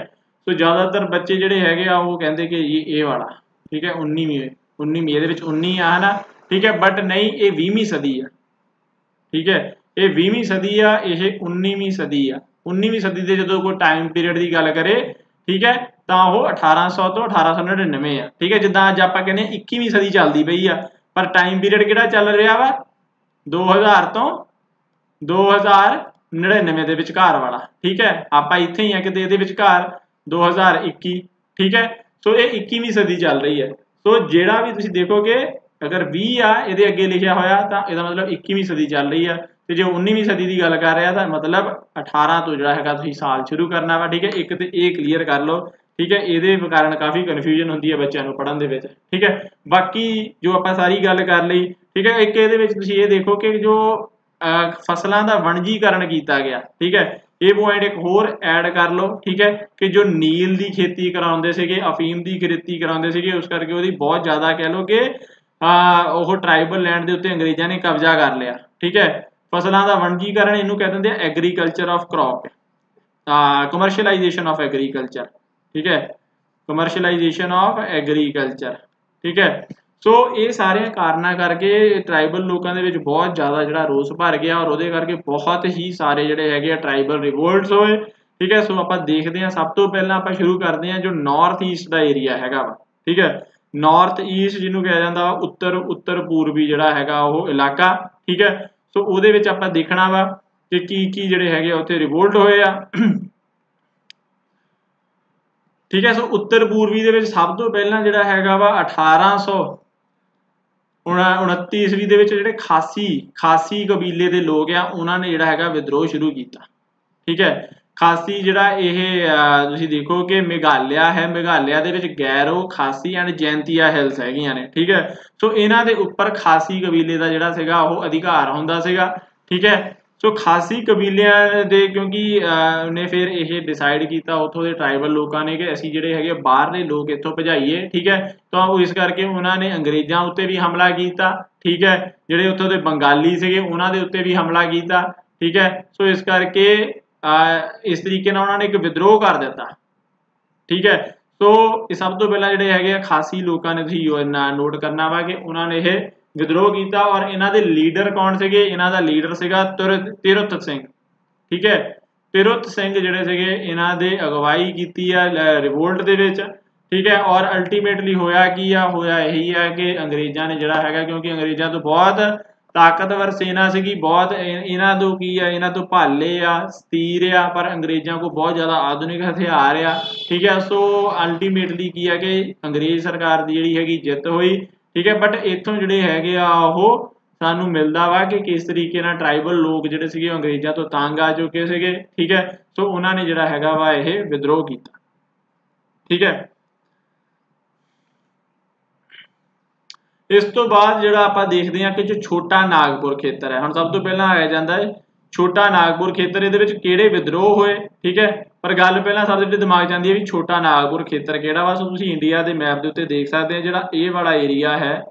ਸੋ ਜ਼ਿਆਦਾਤਰ ਬੱਚੇ ਜਿਹੜੇ ਹੈਗੇ ਆ ਉਹ ਕਹਿੰਦੇ ਕਿ ਇਹ ਵਾਲਾ, ਠੀਕ ਹੈ, 19ਵੀਂ ਇਹਦੇ ਵਿੱਚ 19 ਆ ਨਾ, ਠੀਕ ਹੈ। ਬਟ ਨਹੀਂ, ਇਹ 20ਵੀਂ ਸਦੀ ਆ, ਠੀਕ ਹੈ, ਇਹ 20ਵੀਂ ਸਦੀ ਆ, ਇਹ 19ਵੀਂ ਸਦੀ ਆ। 19ਵੀਂ ਸਦੀ ਦੇ ਜਦੋਂ ਕੋਈ ਟਾਈਮ ਪੀਰੀਅਡ ਦੀ ਗੱਲ ਕਰੇ, ਠੀਕ ਹੈ, ਤਾਂ ਉਹ 1800 ਤੋਂ 1899 ਆ, ਠੀਕ ਹੈ। ਜਿੱਦਾਂ ਅੱਜ ਆਪਾਂ ਕਹਿੰਦੇ 21ਵੀਂ ਸਦੀ ਚੱਲਦੀ ਪਈ ਆ, ਪਰ ਟਾਈਮ ਪੀਰੀਅਡ ਕਿਹੜਾ ਚੱਲ ਰਿਹਾ ਵਾ, 2000 ਤੋਂ 2099 ਦੇ ਵਿਚਕਾਰ ਵਾਲਾ, ਠੀਕ ਹੈ। ਆਪਾਂ ਇੱਥੇ ਹੀ ਆ ਕਿਤੇ ਇਹਦੇ ਵਿਚਕਾਰ 2021, ਠੀਕ ਹੈ। ਸੋ ਇਹ 21ਵੀਂ ਸਦੀ ਚੱਲ ਰਹੀ ਹੈ। ਸੋ ਜਿਹੜਾ ਵੀ ਤੁਸੀਂ ਦੇਖੋਗੇ ਅਗਰ 20 ਆ ਇਹਦੇ ਅੱਗੇ ਲਿਖਿਆ ਹੋਇਆ ਤਾਂ ਇਹਦਾ ਮਤਲਬ 21ਵੀਂ ਸਦੀ ਚੱਲ ਰਹੀ ਆ, ਤੇ ਜੇ 19ਵੀਂ ਸਦੀ ਦੀ ਗੱਲ ਕਰ ਰਿਹਾ ਤਾਂ ਮਤਲਬ 18 ਤੋਂ ਜਿਹੜਾ ਹੈਗਾ ਤੁਸੀਂ ਸਾਲ ਸ਼ੁਰੂ ਕਰਨਾ ਵਾ, ਠੀਕ ਹੈ। ਇੱਕ ਤੇ ਇਹ ਕਲੀਅਰ ਕਰ ਲਓ, ਠੀਕ ਹੈ। ਇਹਦੇ ਕਾਰਨ ਕਾਫੀ ਕਨਫਿਊਜ਼ਨ ਹੁੰਦੀ ਹੈ ਬੱਚਿਆਂ ਨੂੰ ਪੜ੍ਹਨ ਦੇ ਵਿੱਚ, ਠੀਕ ਹੈ। ਬਾਕੀ ਜੋ ਆਪਾਂ ਸਾਰੀ ਗੱਲ ਕਰ ਲਈ, ਠੀਕ ਹੈ। ਇੱਕ ਇਹਦੇ ਵਿੱਚ ਤੁਸੀਂ ਇਹ ਦੇਖੋ ਕਿ ਜੋ ਫਸਲਾਂ ਦਾ ਵਣਜੀਕਰਨ ਕੀਤਾ ਗਿਆ, ਠੀਕ ਹੈ। ਇਹ ਪੁਆਇੰਟ ਇੱਕ ਹੋਰ ਐਡ ਕਰ ਲਓ, ਠੀਕ ਹੈ, ਕਿ ਜੋ ਨੀਲ ਦੀ ਖੇਤੀ ਕਰਾਉਂਦੇ ਸੀਗੇ, ਅਫੀਮ ਦੀ ਖੇਤੀ ਕਰਾਉਂਦੇ ਸੀਗੇ, ਉਸ ਕਰਕੇ ਉਹਦੀ ਬਹੁਤ ਜ਼ਿਆਦਾ ਕਹਿ ਲਓ ਕਿ ਉਹ ਟਰਾਈਬਲ ਲੈਂਡ ਦੇ ਉੱਤੇ ਅੰਗਰੇਜ਼ਾਂ ਨੇ ਕਬਜ਼ਾ ਕਰ ਲਿਆ, ਠੀਕ ਹੈ। ਫਸਲਾਂ ਦਾ ਵਣਜੀਕਰਨ ਇਹਨੂੰ ਕਹਿ ਦਿੰਦੇ ਆ agriculture of crop, commercialisation of agriculture, ਠੀਕ ਹੈ, ਕਮਰਸ਼ੀਅਲਾਈਜੇਸ਼ਨ ਆਫ ਐਗਰੀਕਲਚਰ, ਠੀਕ ਹੈ। ਸੋ ਇਹ ਸਾਰਿਆਂ ਕਾਰਨਾਂ ਕਰਕੇ ਟਰਾਈਬਲ ਲੋਕਾਂ ਦੇ ਵਿੱਚ ਬਹੁਤ ਜ਼ਿਆਦਾ ਜਿਹੜਾ ਰੋਸ ਭਰ ਗਿਆ, ਔਰ ਉਹਦੇ ਕਰਕੇ ਬਹੁਤ ਹੀ ਸਾਰੇ ਜਿਹੜੇ ਹੈਗੇ ਆ ਟਰਾਈਬਲ ਰਿਵੋਲਟਸ ਹੋਏ, ਠੀਕ ਹੈ। ਸੋ ਆਪਾਂ ਦੇਖਦੇ ਹਾਂ, ਸਭ ਤੋਂ ਪਹਿਲਾਂ ਆਪਾਂ ਸ਼ੁਰੂ ਕਰਦੇ ਹਾਂ ਜੋ ਨਾਰਥ ਈਸਟ ਦਾ ਏਰੀਆ ਹੈਗਾ ਵਾ, ਠੀਕ ਹੈ। ਨਾਰਥ ਈਸਟ ਜਿਹਨੂੰ ਕਿਹਾ ਜਾਂਦਾ ਉੱਤਰ ਪੂਰਬੀ ਜਿਹੜਾ ਹੈਗਾ ਉਹ ਇਲਾਕਾ, ਠੀਕ ਹੈ। ਸੋ ਉਹਦੇ ਵਿੱਚ ਆਪਾਂ ਦੇਖਣਾ ਵਾ ਕਿ ਕੀ ਜਿਹੜੇ ਹੈਗੇ ਆ ਉੱਥੇ ਰਿਵੋਲਟ ਹੋਏ ਆ, ਠੀਕ ਹੈ। ਸੋ ਉੱਤਰ ਪੂਰਬੀ ਦੇ ਵਿੱਚ ਸਭ ਤੋਂ ਪਹਿਲਾਂ ਜਿਹੜਾ ਹੈਗਾ ਵਾ 1829 ਈਸਵੀ ਦੇ ਵਿੱਚ ਜਿਹੜੇ ਖਾਸੀ ਕਬੀਲੇ ਦੇ ਲੋਕ ਆ ਉਹਨਾਂ ਨੇ ਜਿਹੜਾ ਹੈਗਾ ਵਿਦਰੋਹ ਸ਼ੁਰੂ ਕੀਤਾ, ਠੀਕ ਹੈ। ਖਾਸੀ ਜਿਹੜਾ ਇਹ ਤੁਸੀਂ ਦੇਖੋ ਕਿ ਮੇਘਾਲਿਆ ਹੈ, ਮੇਘਾਲਿਆ ਦੇ ਵਿੱਚ ਗੈਰੋ, ਖਾਸੀ ਐਂਡ ਜੈਂਤੀਆ ਹਿਲਸ ਹੈਗੀਆਂ ਨੇ, ਠੀਕ ਹੈ। ਸੋ ਇਹਨਾਂ ਦੇ ਉੱਪਰ ਖਾਸੀ ਕਬੀਲੇ ਦਾ ਜਿਹੜਾ ਸੀਗਾ ਉਹ ਅਧਿਕਾਰ ਹੁੰਦਾ ਸੀਗਾ, ਠੀਕ ਹੈ। ਸੋ ਖਾਸੀ ਕਬੀਲਿਆਂ ਦੇ ਕਿਉਂਕਿ ਨੇ ਫਿਰ ਇਹ ਡਿਸਾਈਡ ਕੀਤਾ ਉੱਥੋਂ ਦੇ ਟਰਾਈਬਲ ਲੋਕਾਂ ਨੇ ਕਿ ਅਸੀਂ ਜਿਹੜੇ ਹੈਗੇ ਬਾਹਰਲੇ ਲੋਕ ਇੱਥੋਂ ਭਜਾਈਏ, ਠੀਕ ਹੈ। ਤਾਂ ਉਹ ਇਸ ਕਰਕੇ ਉਹਨਾਂ ਨੇ ਅੰਗਰੇਜ਼ਾਂ ਉੱਤੇ ਵੀ ਹਮਲਾ ਕੀਤਾ, ਠੀਕ ਹੈ। ਜਿਹੜੇ ਉੱਥੋਂ ਦੇ ਬੰਗਾਲੀ ਸੀਗੇ ਉਹਨਾਂ ਦੇ ਉੱਤੇ ਵੀ ਹਮਲਾ ਕੀਤਾ, ਠੀਕ ਹੈ। ਸੋ ਇਸ ਕਰਕੇ ਇਸ ਤਰੀਕੇ ਨਾਲ ਉਹਨਾਂ ਨੇ ਇੱਕ ਵਿਦਰੋਹ ਕਰ ਦਿੱਤਾ, ਠੀਕ ਹੈ। ਸੋ ਇਹ ਸਭ ਤੋਂ ਪਹਿਲਾਂ ਜਿਹੜੇ ਹੈਗੇ ਆ ਖਾਸੀ ਲੋਕਾਂ ਨੇ ਤੁਸੀਂ ਨੋਟ ਕਰਨਾ ਵਾ ਕਿ ਉਹਨਾਂ ਨੇ ਇਹ ਵਿਦਰੋਹ ਕੀਤਾ। ਔਰ ਇਹਨਾਂ ਦੇ ਲੀਡਰ ਕੌਣ ਸੀਗੇ, ਇਹਨਾਂ ਦਾ ਲੀਡਰ ਸੀਗਾ ਤਿਰੁੱਤ ਸਿੰਘ, ਠੀਕ ਹੈ। ਤਿਰੁੱਤ ਸਿੰਘ ਜਿਹੜੇ ਸੀਗੇ ਇਹਨਾਂ ਦੇ ਅਗਵਾਈ ਕੀਤੀ ਆ ਰਿਵੋਲਟ ਦੇ ਵਿੱਚ, ਠੀਕ ਹੈ। ਔਰ ਅਲਟੀਮੇਟਲੀ ਹੋਇਆ ਕੀ ਆ, ਹੋਇਆ ਇਹੀ ਆ ਕਿ ਅੰਗਰੇਜ਼ਾਂ ਨੇ ਜਿਹੜਾ ਹੈਗਾ, ਕਿਉਂਕਿ ਅੰਗਰੇਜ਼ਾਂ ਤੋਂ ਬਹੁਤ ਤਾਕਤਵਰ ਸੈਨਾ ਸੀਗੀ ਬਹੁਤ, ਇਹਨਾਂ ਤੋਂ ਕੀ ਆ, ਇਹਨਾਂ ਤੋਂ ਭਾਲੇ ਆ, ਤੀਰ ਆ, ਪਰ ਅੰਗਰੇਜ਼ਾਂ ਕੋਲ ਬਹੁਤ ਜ਼ਿਆਦਾ ਆਧੁਨਿਕ ਹਥਿਆਰ ਆ, ਠੀਕ ਹੈ। ਸੋ ਅਲਟੀਮੇਟਲੀ ਕੀ ਆ ਕਿ ਅੰਗਰੇਜ਼ ਸਰਕਾਰ ਦੀ ਜਿਹੜੀ ਹੈਗੀ ਜਿੱਤ ਹੋਈ, ਠੀਕ ਹੈ। ਬਟ ਇੱਥੋਂ ਜਿਹੜੇ ਹੈਗੇ ਆ ਉਹ ਸਾਨੂੰ ਮਿਲਦਾ ਵਾ ਕਿ ਕਿਸ ਤਰੀਕੇ ਨਾਲ ਟਰਾਈਬਲ ਲੋਕ ਜਿਹੜੇ ਸੀਗੇ ਅੰਗਰੇਜ਼ਾਂ ਤੋਂ ਤੰਗ ਆ ਚੁੱਕੇ ਸੀਗੇ, ਠੀਕ ਹੈ। ਸੋ ਉਹਨਾਂ ਨੇ ਜਿਹੜਾ ਹੈਗਾ ਵਾ ਇਹ ਵਿਦਰੋਹ ਕੀਤਾ, ਠੀਕ ਹੈ। ਇਸ ਤੋਂ ਬਾਅਦ ਜਿਹੜਾ ਆਪਾਂ ਦੇਖਦੇ ਹਾਂ ਕਿ ਜੋ ਛੋਟਾ ਨਾਗਪੁਰ ਖੇਤਰ ਹੈ, ਹੁਣ ਸਭ ਤੋਂ ਪਹਿਲਾਂ ਆਇਆ ਜਾਂਦਾ ਹੈ ਛੋਟਾ ਨਾਗਪੁਰ ਖੇਤਰ। ਇਹਦੇ ਵਿੱਚ ਕਿਹੜੇ ਵਿਦਰੋਹ ਹੋਏ, ਠੀਕ ਹੈ। ਪਰ ਗੱਲ ਪਹਿਲਾਂ ਸਭ ਦੇ ਦਿਮਾਗ 'ਚ ਆਉਂਦੀ ਹੈ ਵੀ ਛੋਟਾ ਨਾਗਪੁਰ ਖੇਤਰ ਕਿਹੜਾ ਵਾ। ਸੋ ਤੁਸੀਂ ਇੰਡੀਆ ਦੇ ਮੈਪ ਦੇ ਉੱਤੇ ਦੇਖ ਸਕਦੇ ਹੋ ਜਿਹੜਾ ਇਹ ਵਾਲਾ ਏਰੀਆ ਹੈ,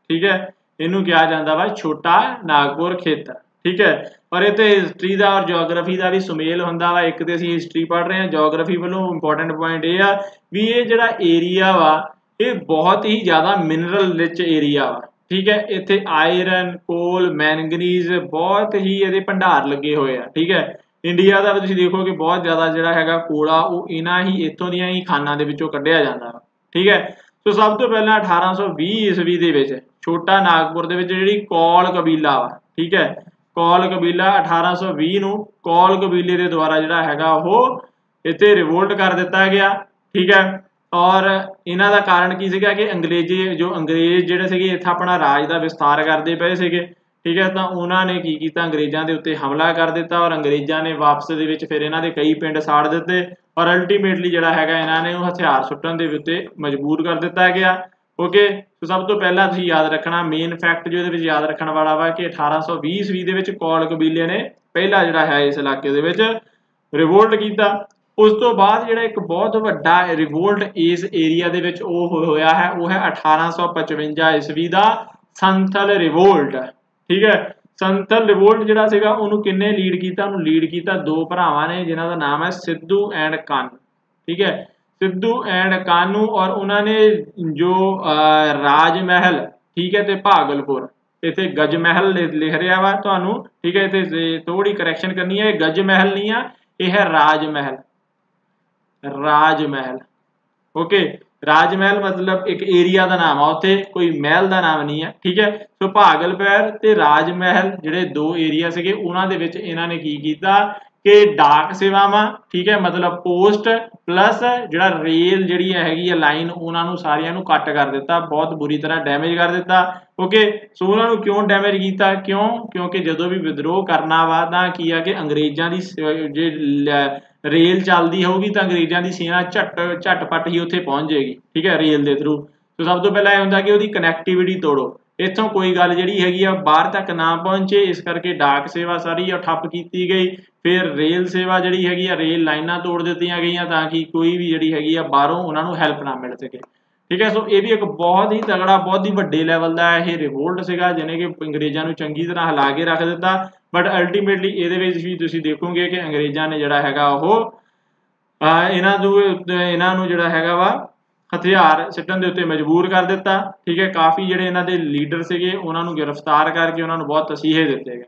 ਠੀਕ ਹੈ, ਇਹਨੂੰ ਕਿਹਾ ਜਾਂਦਾ ਵਾ ਛੋਟਾ ਨਾਗਪੁਰ ਖੇਤਰ, ਠੀਕ ਹੈ। ਪਰ ਇਹ ਤੇ ਹਿਸਟਰੀ ਦਾ ਔਰ ਜਿਓਗ੍ਰਾਫੀ ਦਾ ਵੀ ਸੁਮੇਲ ਹੁੰਦਾ ਵਾ। ਇੱਕ ਤੇ ਅਸੀਂ ਹਿਸਟਰੀ ਪੜ੍ਹ ਰਹੇ ਹਾਂ, ਜਿਓਗ੍ਰਾਫੀ ਵੱਲੋਂ ਇੰਪੋਰਟੈਂਟ ਪੁਆਇੰਟ ਇਹ ਆ ਵੀ ਇਹ ਜਿਹੜਾ ਏਰੀਆ ਵਾ ਇਹ ਬਹੁਤ ਹੀ ਜ਼ਿਆਦਾ ਮਿਨਰਲ ਰਿਚ ਏਰੀਆ ਵਾ, ਠੀਕ ਹੈ। ਇੱਥੇ ਆਇਰਨ, ਕੋਲ, ਮੈਂਗਨੀਜ਼ ਬਹੁਤ ਹੀ ਇਹਦੇ ਭੰਡਾਰ ਲੱਗੇ ਹੋਏ ਆ, ਠੀਕ ਹੈ। ਇੰਡੀਆ ਦਾ ਤੁਸੀਂ ਦੇਖੋ ਕਿ ਬਹੁਤ ਜ਼ਿਆਦਾ ਜਿਹੜਾ ਹੈਗਾ ਕੋਲਾ ਉਹ ਇਹਨਾਂ ਹੀ ਇੱਥੋਂ ਦੀਆਂ ਹੀ ਖਾਨਾਂ ਦੇ ਵਿੱਚੋਂ ਕੱਢਿਆ ਜਾਂਦਾ, ਠੀਕ ਹੈ। ਸੋ ਸਭ ਤੋਂ ਪਹਿਲਾਂ 1820 ਈਸਵੀ ਦੇ ਵਿੱਚ ਛੋਟਾ ਨਾਗਪੁਰ ਦੇ ਵਿੱਚ ਜਿਹੜੀ ਕੌਲ ਕਬੀਲਾ ਵਾ, ਠੀਕ ਹੈ, ਕੌਲ ਕਬੀਲਾ 1820 ਨੂੰ ਕੌਲ ਕਬੀਲੇ ਦੇ ਦੁਆਰਾ ਜਿਹੜਾ ਹੈਗਾ ਉਹ ਇੱਥੇ ਰਿਵੋਲਟ ਕਰ ਦਿੱਤਾ ਗਿਆ, ਠੀਕ ਹੈ। ਔਰ ਇਹਨਾਂ ਦਾ ਕਾਰਨ ਕੀ ਸੀਗਾ ਕਿ ਅੰਗਰੇਜ਼ ਜਿਹੜੇ ਸੀਗੇ ਇੱਥੇ ਆਪਣਾ ਰਾਜ ਦਾ ਵਿਸਥਾਰ ਕਰਦੇ ਪਏ ਸੀਗੇ, ਠੀਕ ਹੈ। ਤਾਂ ਉਹਨਾਂ ਨੇ ਕੀ ਕੀਤਾ, ਅੰਗਰੇਜ਼ਾਂ ਦੇ ਉੱਤੇ ਹਮਲਾ ਕਰ ਦਿੱਤਾ ਔਰ ਅੰਗਰੇਜ਼ਾਂ ਨੇ ਵਾਪਸ ਦੇ ਵਿੱਚ ਫਿਰ ਇਹਨਾਂ ਦੇ ਕਈ ਪਿੰਡ ਸਾੜ ਦਿੱਤੇ ਔਰ ਅਲਟੀਮੇਟਲੀ ਜਿਹੜਾ ਹੈਗਾ ਇਹਨਾਂ ਨੇ ਉਹ ਹਥਿਆਰ ਸੁੱਟਣ ਦੇ ਉੱਤੇ ਮਜਬੂਰ ਕਰ ਦਿੱਤਾ ਗਿਆ, ਓਕੇ। ਸੋ ਸਭ ਤੋਂ ਪਹਿਲਾਂ ਤੁਸੀਂ ਯਾਦ ਰੱਖਣਾ ਮੇਨ ਫੈਕਟ ਜੋ ਇਹਦੇ ਵਿੱਚ ਯਾਦ ਰੱਖਣ ਵਾਲਾ ਵਾ ਕਿ 1820 ਈਸਵੀ ਦੇ ਵਿੱਚ ਕੌਲ ਕਬੀਲੇ ਨੇ ਪਹਿਲਾ ਜਿਹੜਾ ਹੈ ਇਸ ਇਲਾਕੇ ਦੇ ਵਿੱਚ ਰਿਵੋਲਟ ਕੀਤਾ। ਉਸ ਤੋਂ ਬਾਅਦ ਜਿਹੜਾ ਇੱਕ ਬਹੁਤ ਵੱਡਾ ਰਿਵੋਲਟ ਇਸ ਏਰੀਆ ਦੇ ਵਿੱਚ ਉਹ ਹੋਇਆ ਹੈ ਉਹ ਹੈ 1855 ਈਸਵੀ ਦਾ ਸੰਥਲ ਰਿਵੋਲਟ, ਠੀਕ ਹੈ। ਸੰਥਲ ਰਿਵੋਲਟ ਜਿਹੜਾ ਸੀਗਾ ਉਹਨੂੰ ਕਿੰਨੇ ਲੀਡ ਕੀਤਾ, ਉਹਨੂੰ ਲੀਡ ਕੀਤਾ ਦੋ ਭਰਾਵਾਂ ਨੇ ਜਿਨ੍ਹਾਂ ਦਾ ਨਾਮ ਹੈ ਸਿੱਧੂ ਐਂਡ ਕਾਨੂੰ, ਠੀਕ ਹੈ, ਸਿੱਧੂ ਐਂਡ ਕਾਨੂੰ। ਔਰ ਉਹਨਾਂ ਨੇ ਜੋ ਰਾਜ ਮਹਿਲ, ਠੀਕ ਹੈ, ਤੇ ਭਾਗਲਪੁਰ, ਇੱਥੇ ਗਜ ਮਹਿਲ ਲਿਖ ਰਿਹਾ ਵਾ ਤੁਹਾਨੂੰ, ਠੀਕ ਹੈ। ਇੱਥੇ ਥੋੜੀ ਕਰੈਕਸ਼ਨ ਕਰਨੀ ਹੈ, ਇਹ ਗਜ ਮਹਿਲ ਨਹੀਂ ਆ, ਇਹ ਹੈ ਰਾਜ ਮਹਿਲ, ਰਾਜ ਮਹਿਲ, ਓਕੇ। ਰਾਜ ਮਹਿਲ ਮਤਲਬ ਇੱਕ ਏਰੀਆ ਦਾ ਨਾਮ ਆ, ਉੱਥੇ ਕੋਈ ਮਹਿਲ ਦਾ ਨਾਮ ਨਹੀਂ ਹੈ, ਠੀਕ ਹੈ। ਸੋ ਭਾਗਲਪੁਰ ਤੇ ਰਾਜ ਮਹਿਲ ਜਿਹੜੇ ਦੋ ਏਰੀਆ ਸੀਗੇ ਉਹਨਾਂ ਦੇ ਵਿੱਚ ਇਹਨਾਂ ਨੇ ਕੀ ਕੀਤਾ ਕਿ ਡਾਕ ਸੇਵਾਵਾਂ, ਠੀਕ ਹੈ, ਮਤਲਬ ਪੋਸਟ ਪਲੱਸ ਜਿਹੜਾ ਰੇਲ ਜਿਹੜੀ ਹੈਗੀ ਆ ਲਾਈਨ ਉਹਨਾਂ ਨੂੰ ਸਾਰਿਆਂ ਨੂੰ ਕੱਟ ਕਰ ਦਿੱਤਾ, ਬਹੁਤ ਬੁਰੀ ਤਰ੍ਹਾਂ ਡੈਮੇਜ ਕਰ ਦਿੱਤਾ, ਓਕੇ। ਸੋ ਉਹਨਾਂ ਨੂੰ ਕਿਉਂ ਡੈਮੇਜ ਕੀਤਾ, ਕਿਉਂਕਿ ਜਦੋਂ ਵੀ ਵਿਦਰੋਹ ਕਰਨਾ ਵਾ ਤਾਂ ਕੀ ਆ ਕਿ ਅੰਗਰੇਜ਼ਾਂ ਦੀ ਜੇ ਰੇਲ ਚੱਲਦੀ ਹੋਊਗੀ ਤਾਂ ਅੰਗਰੇਜ਼ਾਂ ਦੀ ਸੈਨਾ ਝਟਪਟ ਹੀ ਉੱਥੇ ਪਹੁੰਚ ਜਾਏਗੀ, ਠੀਕ ਹੈ, ਰੇਲ ਦੇ ਥਰੂ। ਸੋ ਸਭ ਤੋਂ ਪਹਿਲਾਂ ਇਹ ਹੁੰਦਾ ਕਿ ਉਹਦੀ ਕਨੈਕਟੀਵਿਟੀ ਤੋੜੋ, ਇੱਥੋਂ ਕੋਈ ਗੱਲ ਜਿਹੜੀ ਹੈਗੀ ਆ ਬਾਹਰ ਤੱਕ ਨਾ ਪਹੁੰਚੇ, ਇਸ ਕਰਕੇ ਡਾਕ ਸੇਵਾ ਸਾਰੀ ਆ ਠੱਪ ਕੀਤੀ ਗਈ। ਫਿਰ ਰੇਲ ਸੇਵਾ ਜਿਹੜੀ ਹੈਗੀ ਆ ਰੇਲ ਲਾਈਨਾਂ ਤੋੜ ਦਿੱਤੀਆਂ ਗਈਆਂ ਤਾਂ ਕਿ ਕੋਈ ਵੀ ਜਿਹੜੀ ਹੈਗੀ ਆ ਬਾਹਰੋਂ ਉਹਨਾਂ ਨੂੰ ਹੈਲਪ ਨਾ ਮਿਲ ਸਕੇ, ਠੀਕ ਹੈ। ਸੋ ਇਹ ਵੀ ਇੱਕ ਬਹੁਤ ਹੀ ਤਗੜਾ ਬਹੁਤ ਹੀ ਵੱਡੇ ਲੈਵਲ ਦਾ ਇਹ ਰਿਵੋਲਟ ਸੀਗਾ ਜਿਹਨੇ ਕਿ ਅੰਗਰੇਜ਼ਾਂ ਨੂੰ ਚੰਗੀ ਤਰ੍ਹਾਂ ਹਿਲਾ ਕੇ ਰੱਖ ਦਿੱਤਾ। ਬਟ ਅਲਟੀਮੇਟਲੀ ਇਹਦੇ ਵਿੱਚ ਵੀ ਤੁਸੀਂ ਦੇਖੋਗੇ ਕਿ ਅੰਗਰੇਜ਼ਾਂ ਨੇ ਜਿਹੜਾ ਹੈਗਾ ਉਹ ਇਹਨਾਂ ਨੂੰ ਜਿਹੜਾ ਹੈਗਾ ਵਾ ਹਥਿਆਰ ਸਿੱਟਣ ਦੇ ਉੱਤੇ ਮਜਬੂਰ ਕਰ ਦਿੱਤਾ, ਠੀਕ ਹੈ। ਕਾਫੀ ਜਿਹੜੇ ਇਹਨਾਂ ਦੇ ਲੀਡਰ ਸੀਗੇ ਉਹਨਾਂ ਨੂੰ ਗ੍ਰਿਫਤਾਰ ਕਰਕੇ ਉਹਨਾਂ ਨੂੰ ਬਹੁਤ ਤਸੀਹੇ ਦਿੱਤੇ ਗਏ,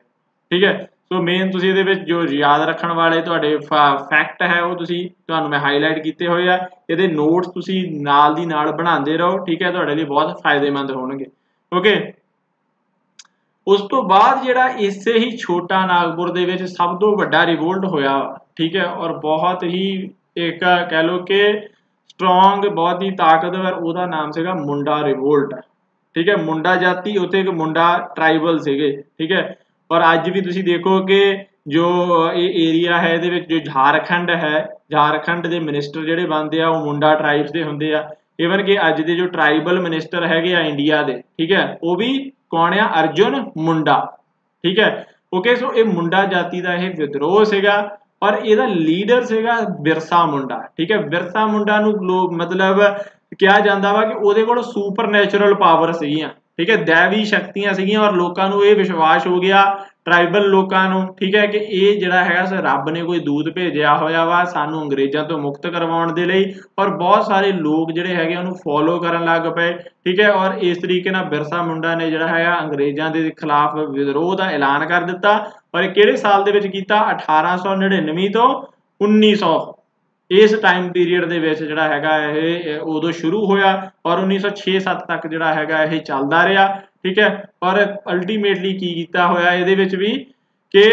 ਠੀਕ ਹੈ। ਸੋ ਮੇਨ ਤੁਸੀਂ ਇਹਦੇ ਵਿੱਚ ਜੋ ਯਾਦ ਰੱਖਣ ਵਾਲੇ ਤੁਹਾਡੇ ਫੈਕਟ ਹੈ ਉਹ ਤੁਹਾਨੂੰ ਮੈਂ ਹਾਈਲਾਈਟ ਕੀਤੇ ਹੋਏ ਆ, ਇਹਦੇ ਨੋਟਸ ਤੁਸੀਂ ਨਾਲ ਦੀ ਨਾਲ ਬਣਾਉਂਦੇ ਰਹੋ, ਠੀਕ ਹੈ, ਤੁਹਾਡੇ ਲਈ ਬਹੁਤ ਫਾਇਦੇਮੰਦ ਹੋਣਗੇ, ਓਕੇ। ਉਸ ਤੋਂ ਬਾਅਦ ਜਿਹੜਾ ਇਸੇ ਹੀ ਛੋਟਾ ਨਾਗਪੁਰ ਦੇ ਵਿੱਚ ਸਭ ਤੋਂ ਵੱਡਾ ਰਿਵੋਲਟ ਹੋਇਆ, ਠੀਕ ਹੈ, ਔਰ ਬਹੁਤ ਹੀ ਇੱਕ ਕਹਿ ਲਓ ਕਿ ਸਟਰੋਂਗ ਬਹੁਤ ਹੀ ਤਾਕਤਵਰ, ਉਹਦਾ ਨਾਮ ਸੀਗਾ ਮੁੰਡਾ ਰਿਵੋਲਟ, ਠੀਕ ਹੈ। ਮੁੰਡਾ ਜਾਤੀ ਉੱਥੇ ਇੱਕ ਮੁੰਡਾ ਟਰਾਈਬਲ ਸੀਗੇ, ਠੀਕ ਹੈ। ਔਰ ਅੱਜ ਵੀ ਤੁਸੀਂ ਦੇਖੋ ਕਿ ਜੋ ਇਹ ਏਰੀਆ ਹੈ ਇਹਦੇ ਵਿੱਚ ਜੋ ਝਾਰਖੰਡ ਹੈ, ਝਾਰਖੰਡ ਦੇ ਮਿਨਿਸਟਰ ਜਿਹੜੇ ਬਣਦੇ ਆ ਉਹ ਮੁੰਡਾ ਟਰਾਈਬਸ ਦੇ ਹੁੰਦੇ ਆ। ਈਵਨ ਕਿ ਅੱਜ ਦੇ ਜੋ ਟਰਾਈਬਲ ਮਿਨਿਸਟਰ ਹੈਗੇ ਆ ਇੰਡੀਆ ਦੇ, ਠੀਕ ਹੈ, ਉਹ ਵੀ ਕੌਣ ਆ, ਅਰਜੁਨ ਮੁੰਡਾ, ਠੀਕ ਹੈ, ਓਕੇ। ਸੋ ਇਹ ਮੁੰਡਾ ਜਾਤੀ ਦਾ ਇਹ ਵਿਦਰੋਹ ਸੀਗਾ ਔਰ ਇਹਦਾ ਲੀਡਰ ਸੀਗਾ ਬਿਰਸਾ ਮੁੰਡਾ, ਠੀਕ ਹੈ। ਬਿਰਸਾ ਮੁੰਡਾ ਨੂੰ ਲੋਕ ਮਤਲਬ ਕਿਹਾ ਜਾਂਦਾ ਵਾ ਕਿ ਉਹਦੇ ਕੋਲ ਸੁਪਰ ਨੈਚੁਰਲ ਪਾਵਰ ਸੀਗੀਆਂ, ਠੀਕ ਹੈ, ਦੈਵੀ ਸ਼ਕਤੀਆਂ ਸੀਗੀਆਂ ਔਰ ਲੋਕਾਂ ਨੂੰ ਇਹ ਵਿਸ਼ਵਾਸ ਹੋ ਗਿਆ ਟਰਾਈਬਲ ਲੋਕਾਂ ਨੂੰ, ਠੀਕ ਹੈ, ਕਿ ਇਹ ਜਿਹੜਾ ਹੈਗਾ ਰੱਬ ਨੇ ਕੋਈ ਦੂਤ ਭੇਜਿਆ ਹੋਇਆ ਵਾ ਸਾਨੂੰ ਅੰਗਰੇਜ਼ਾਂ ਤੋਂ ਮੁਕਤ ਕਰਵਾਉਣ ਦੇ ਲਈ। ਔਰ ਬਹੁਤ ਸਾਰੇ ਲੋਕ ਜਿਹੜੇ ਹੈਗੇ ਉਹਨੂੰ ਫੋਲੋ ਕਰਨ ਲੱਗ ਪਏ, ਠੀਕ ਹੈ। ਔਰ ਇਸ ਤਰੀਕੇ ਨਾਲ ਬਿਰਸਾ ਮੁੰਡਾ ਨੇ ਜਿਹੜਾ ਹੈਗਾ ਅੰਗਰੇਜ਼ਾਂ ਦੇ ਖਿਲਾਫ ਵਿਦਰੋਹ ਦਾ ਐਲਾਨ ਕਰ ਦਿੱਤਾ। ਔਰ ਕਿਹੜੇ ਸਾਲ ਦੇ ਵਿੱਚ ਕੀਤਾ, 1899 ਤੋਂ 1900, ਇਸ ਟਾਈਮ ਪੀਰੀਅਡ ਦੇ ਵਿੱਚ ਜਿਹੜਾ ਹੈਗਾ ਇਹ ਉਦੋਂ ਸ਼ੁਰੂ ਹੋਇਆ ਔਰ 1906-7 ਤੱਕ ਜਿਹੜਾ ਹੈਗਾ ਇਹ ਚੱਲਦਾ ਰਿਹਾ, ठीक है। और अल्टीमेटली की कीता होया इहदे विच भी कि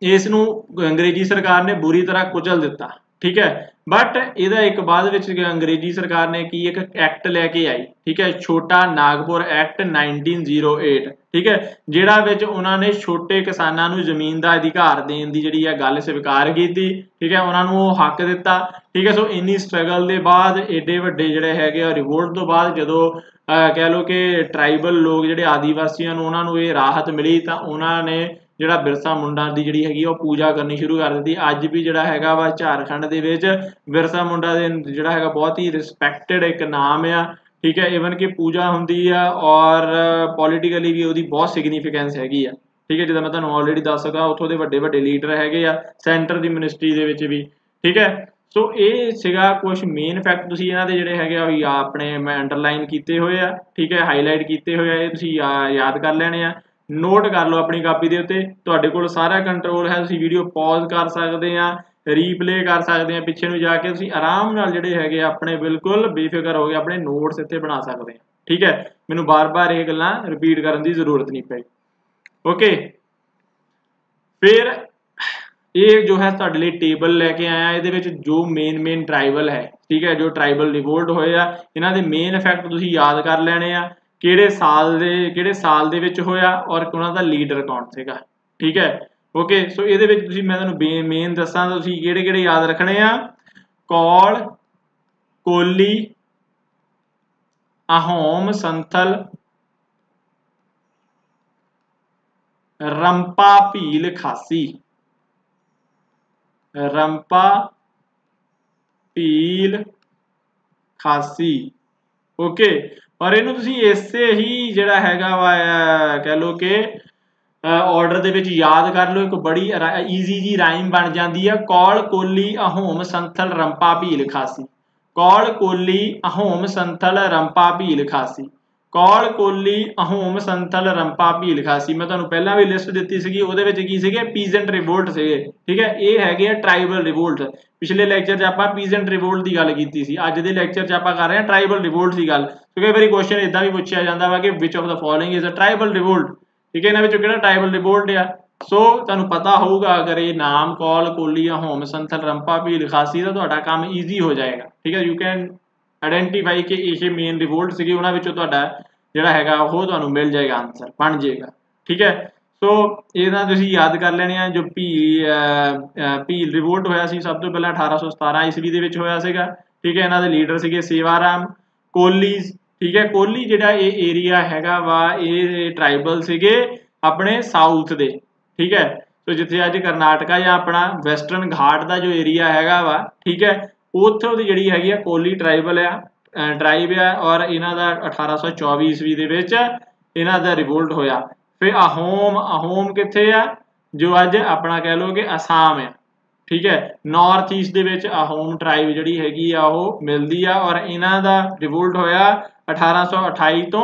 इस नूं अंग्रेजी सरकार ने बुरी तरह कुचल दिता, ठीक है। बट इहदा एक बाद विच अंग्रेजी सरकार ने की एक एक्ट लैके आई, ठीक है, छोटा नागपुर एक्ट 1908, ठीक है, जिहड़ा विच उन्हां ने छोटे किसानां नूं जमीन दा अधिकार देण दी जिहड़ी गल स्वीकार कीती, ठीक है, उन्हां नूं हक दिता, ठीक है। सो इन्नी स्ट्रगल दे बाद एडे वड्डे जिहड़े हैगे रिवोल्ट तो बाद जदों कह लो कि ट्राइबल लोग जिहड़े आदिवासियों नूं उन्हां नूं इह राहत मिली तां उन्हां ने ਜਿਹੜਾ ਬਿਰਸਾ ਮੁੰਡਾ ਦੀ ਜਿਹੜੀ ਹੈਗੀ ਉਹ ਪੂਜਾ ਕਰਨੀ ਸ਼ੁਰੂ ਕਰ ਦਿੱਤੀ। ਅੱਜ ਵੀ ਜਿਹੜਾ ਹੈਗਾ ਵਾ ਝਾਰਖੰਡ ਦੇ ਵਿੱਚ ਬਿਰਸਾ ਮੁੰਡਾ ਦੇ ਜਿਹੜਾ ਹੈਗਾ ਬਹੁਤ ਹੀ ਰਿਸਪੈਕਟਡ ਇੱਕ ਨਾਮ ਆ, ਠੀਕ ਹੈ। ਇਵਨ ਕਿ ਪੂਜਾ ਹੁੰਦੀ ਆ ਔਰ ਪੋਲੀਟੀਕਲੀ ਵੀ ਉਹਦੀ ਬਹੁਤ ਸਿਗਨੀਫਿਕੈਂਸ ਹੈਗੀ ਆ, ਠੀਕ ਹੈ। ਜਿੱਦਾਂ ਮੈਂ ਤੁਹਾਨੂੰ ਆਲਰੇਡੀ ਦੱਸ ਸਕਾਂ ਉੱਥੋਂ ਦੇ ਵੱਡੇ ਵੱਡੇ ਲੀਡਰ ਹੈਗੇ ਆ ਸੈਂਟਰ ਦੀ ਮਿਨਿਸਟਰੀ ਦੇ ਵਿੱਚ ਵੀ, ਠੀਕ ਹੈ। ਸੋ ਇਹ ਸੀਗਾ ਕੁਝ ਮੇਨ ਫੈਕਟ, ਤੁਸੀਂ ਇਹਨਾਂ ਦੇ ਜਿਹੜੇ ਹੈਗੇ ਆ ਆਪਣੇ ਮੈਂ ਅੰਡਰਲਾਈਨ ਕੀਤੇ ਹੋਏ ਆ, ਠੀਕ ਹੈ, ਹਾਈਲਾਈਟ ਕੀਤੇ ਹੋਏ ਆ, ਇਹ ਤੁਸੀਂ ਯਾਦ ਕਰ ਲੈਣੇ ਆ, नोट कर लो अपनी कापी के उत्ते। तुहाडे कोल सारा कंट्रोल है, तुसीं वीडियो पॉज कर सकते हैं, रीप्ले कर सकते हैं, पिछे नूं जाके तुसीं आराम नाल जिहड़े हैगे अपने बिल्कुल बेफिक्र हो गए अपने नोट्स इत्थे बना सकते हैं, ठीक है। मैनूं बार बार ये गल्लां रिपीट करन दी जरूरत नहीं पई। ओके, फिर ये जो है तुहाडे लई टेबल लैके आया, इहदे विच जो मेन ट्राइबल है, ठीक है, जो ट्राइबल रिवोल्ट होए आ इन्हां दे मेन इफैक्ट तुसीं याद कर लैणे आ, किहड़े साल दे विच होया और उन्हां दा लीडर कौन सीगा, ठीक है। ओके, सो इहदे विच तुसीं मैं तुहानूं मेन दस्सां तुसीं किहड़े याद रखणे आ, कौल, कोली, अहोम, संथल, रंपा, भील, खासी, रंपा, भील, खासी। ओके, और इहनूं तुसीं इसे ही जिहड़ा हैगा वा कह लो कि ऑर्डर दे विच याद कर लो, एक बड़ी ईजी जी राइम बन जाती है, कौल, कोली, अहोम, संथल, रंपा, भील, खासी। कौल, कोली, अहोम, संथल, रंपा, भील, खासी। कौल, कोली, अहोम, संथल, रंपा, भील, खासी। मैं तुहानूं पहलां भी लिस्ट दित्ती सीगी, उहदे विच की सीगे पीजेंट रिवोल्ट सीगे, ठीक है। ये हैगे ट्राइबल रिवोल्ट। पिछले लैक्चर च आपां पीजेंट रिवोल्ट की गल कीती सी, अज दे लैक्चर च आपां कर रहे हैं ट्राइबल रिवोल्ट की गल। तो कई बार क्वेश्चन इदां भी पूछा जाता वा कि which of the following is a tribal revolt, ठीक है, इन्हां विचों किहड़ा ट्राइबल रिवोल्ट आ। सो तुहानूं पता होगा अगर ये नाम कौल, कोली, अहोम, संथल, रंपा, भील, खासी दा तुहाडा काम ईजी हो जाएगा, ठीक है। यू कैन आइडेंटिफाई कि ये मेन रिवोल्ट सीगे, उन्हां विचों तुहाडा जिहड़ा हैगा वो तुहानूं मिल जाएगा, आंसर बन जाएगा, ठीक है। सो इहदा तुसीं याद कर लेने आ, जो भील रिवोल्ट होया सी सब तो पहला 1817 ईस्वी दे विच होया सीगा, ठीक है। इन्हां दे लीडर सीगे सेवाराम। कोलीज, ठीक है, कोली जिहड़ा ये एरिया हैगा वा ये ट्राइबल सीगे अपने साउथ दे, ठीक है। तो जिथे अज करनाटका या अपना वैसटर्न घाट का जो एरिया हैगा वा, ठीक है, उत्थों दी जिहड़ी हैगी कोली ट्राइबल ट्राइब है और इन्हां दा 1824 ईस्वी दे विच इन्हां दा रिवोल्ट होया। फिर अहोम कित्थे आ, जो अज अपना कह लो कि असम है, ठीक है, नॉर्थ ईस्ट दे विच अहोम ट्राइब जिहड़ी हैगी आ वो मिलदी आ और इन्हां दा रिवोल्ट होया 1828 तो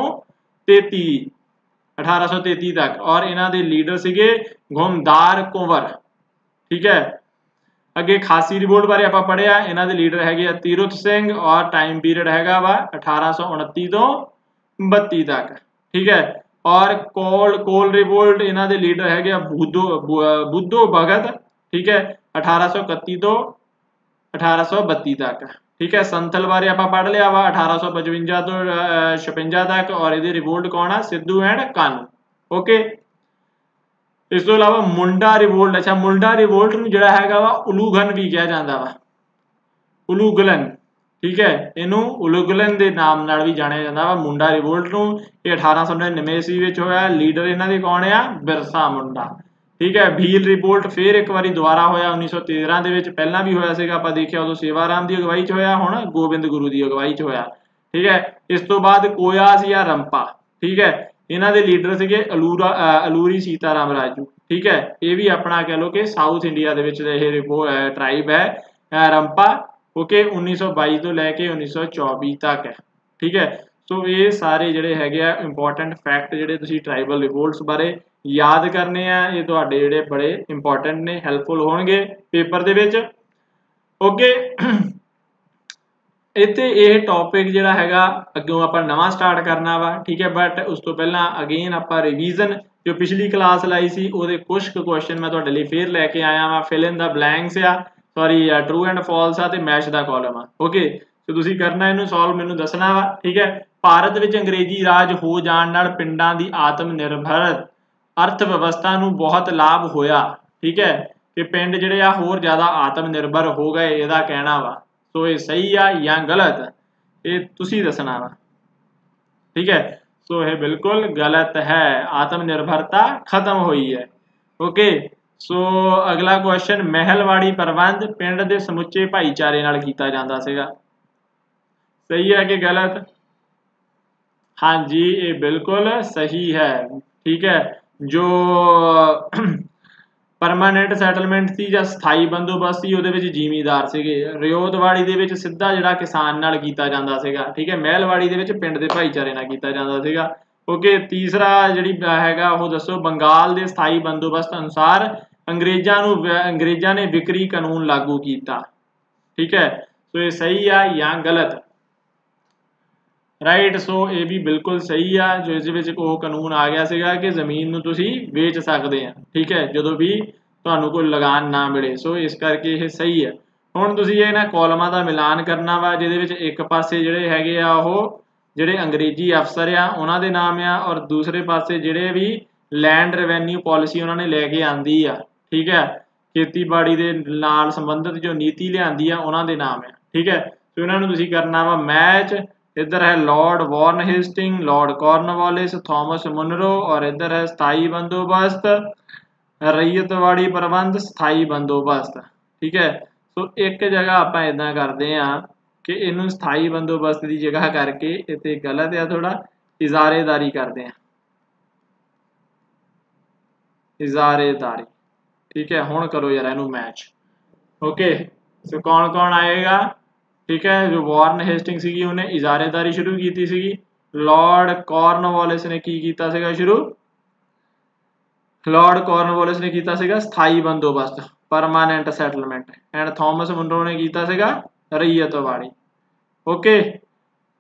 1833 तक और इन्हां दे लीडर सीगे घुमदार कुंवर, ठीक है। अगे खासी रिवोल्ट बारे आपां पढ़िया, इन्हां दे लीडर हैगे तीरुथ सिंह और टाइम पीरियड हैगा वा 1829 तो 32 तक, ठीक है। और कोल रिवोल्ट इन्हां दे लीडर हैगे बुद्धो भगत, ठीक है, 1831 तो 1832 तक, ठीक है। संथल बारे आपां पढ़ लिया वा 1855 तो 56 तक और इहदे रिवोल्ट कौन आ, सिद्धू एंड कानू। ओके, इस तो इलावा मुंडा रिवोल्ट, अच्छा मुंडा रिवोल्ट नूं जिहड़ा हैगा वा उलूघन भी कहा जाता वा, उलूगलन, ठीक है, इनू उलूगलन के नाम नाल भी जानिया जाता वा मुंडा रिवोल्ट नूं। ये 1899 ईस्वी विच होया, लीडर इन्हां दे कौन आ, बिरसा मुंडा, ठीक है। भील रिवोल्ट फिर एक बारी दोबारा होया 1913 दे विच, पहलां भी होया सीगा आपां देखिया उदों सेवाराम की अगवाई च होया, हुण गोबिंद गुरु की अगवाई च होया, ठीक है। इस तो बाद कोयास या रंपा, ठीक है, इन्हां दे लीडर सीगे अलूरी सीताराम राजू, ठीक है। ये भी अपना कह लो कि south India they which tribe है रंपा, ओके, 1922 तो लैके 1924 तक है, ठीक है। सो ये सारे जिहड़े हैगे आ इंपॉर्टेंट फैक्ट जिहड़े तुसीं ट्राइबल रिवोल्ट्स बारे याद करने आ, ये तुहाडे जिहड़े बड़े इंपॉर्टेंट ने, हैल्पफुल होणगे पेपर दे विच। ओके, इत्थे यह टॉपिक जिहड़ा हैगा अग्गों आपां नवां स्टार्ट करना वा, ठीक है। बट उस तो पहला अगेन आपां रिवीजन जो पिछली क्लास लाई सी उहदे कुछ क्वेश्चन मैं तुहाडे लई फिर लैके आया वां। फिल इन द ब्लैंक्स आ, सॉरी ट्रू एंड फॉल्स आ ते मैच दा कॉलम आ। ओके, तो तुसीं करना इहनूं सॉल्व मैनूं दसना वा, ठीक है। भारत विच अंग्रेजी राज हो जाण नाल पिंडां दी आत्म निर्भर अर्थ व्यवस्था नूं बहुत लाभ होया, ठीक है, कि पिंड जिहड़े आ होर ज़्यादा आत्म निर्भर हो गए, इहदा कहना वा। सो ये सही आ या गलत, ये तुसी दसना वा, ठीक है। सो ये बिल्कुल गलत है, आत्मनिर्भरता खत्म हुई है। ओके, सो अगला क्वेश्चन, महलवाड़ी प्रबंध पिंड दे समुचे भाईचारे नाल कीता जांदा सीगा, सही है कि गलत? हाँ जी, ये बिल्कुल सही है, ठीक है। जो परमानेंट सैटलमेंट सी ਜਾਂ ਸਥਾਈ ਬੰਦੋਬਸਤ ਸੀ ਉਹਦੇ ਵਿੱਚ ਜ਼ਿਮੀਂਦਾਰ ਸੀਗੇ। ਰਿਓਤਵਾੜੀ ਦੇ ਵਿੱਚ ਸਿੱਧਾ ਜਿਹੜਾ ਕਿਸਾਨ ਨਾਲ ਕੀਤਾ ਜਾਂਦਾ ਸੀਗਾ, ਠੀਕ ਹੈ। ਮਹਿਲਵਾੜੀ ਦੇ ਵਿੱਚ ਪਿੰਡ ਦੇ ਭਾਈਚਾਰੇ ਨਾਲ ਕੀਤਾ ਜਾਂਦਾ ਸੀਗਾ। ਓਕੇ, ਤੀਸਰਾ ਜਿਹੜੀ ਹੈਗਾ ਉਹ ਦੱਸੋ, ਬੰਗਾਲ ਦੇ ਸਥਾਈ ਬੰਦੋਬਸਤ ਅਨੁਸਾਰ ਅੰਗਰੇਜ਼ਾਂ ਨੇ ਵਿਕਰੀ ਕਾਨੂੰਨ ਲਾਗੂ ਕੀਤਾ, ठीक है। सो ये सही आ या गलत? राइट, सो ये भी बिल्कुल सही आ। जो इस कानून आ गया सीगा कि जमीन नूं तुसीं वेच सकते हैं, ठीक है, जो भी तुहानूं कोई लगान ना मिले। सो इस करके ये सही है। हुण तुसीं इन्हां कॉलमां दा मिलान करना वा, जिहदे विच एक पासे जिहड़े हैगे आ ओह जिहड़े अंग्रेजी अफसर आ उन्हां दे नाम आ, और दूसरे पासे जिहड़े भी लैंड रेवैन्यू पॉलिसी उन्हां ने लैके आंदी आ, ठीक है, खेतीबाड़ी दे नाल संबंधित जो नीति लिआंदी आ उन्हां दे नाम है, ठीक है। सो इन्हां नूं तुसीं करना वा मैच। इधर है Lord Warren Hastings, Lord Cornwallis, Thomas Munro, और इधर है स्थाई बंदोबस्त, रैयतवाड़ी प्रबंध, स्थाई बंदोबस्त, ठीक है। सो एक जगह आपां इदां करदे आ कि इनू स्थाई बंदोबस्त की जगह करके इत्थे गलत है थोड़ा, इजारेदारी करते हैं, इजारेदारी, ठीक है। हुण करो यार इनू मैच। ओके, सो कौन कौन आएगा, ठीक है। जो वॉर्न हेस्टिंग सी उन्हें इजारेदारी शुरू की सी, लॉर्ड कॉर्नवालिस ने की कीता सीगा शुरू, लॉर्ड कॉर्नवालिस ने कीता सीगा स्थाई बंदोबस्त, permanent settlement, and Thomas Munro ने कीता सीगा रैयतवाड़ी। ओके,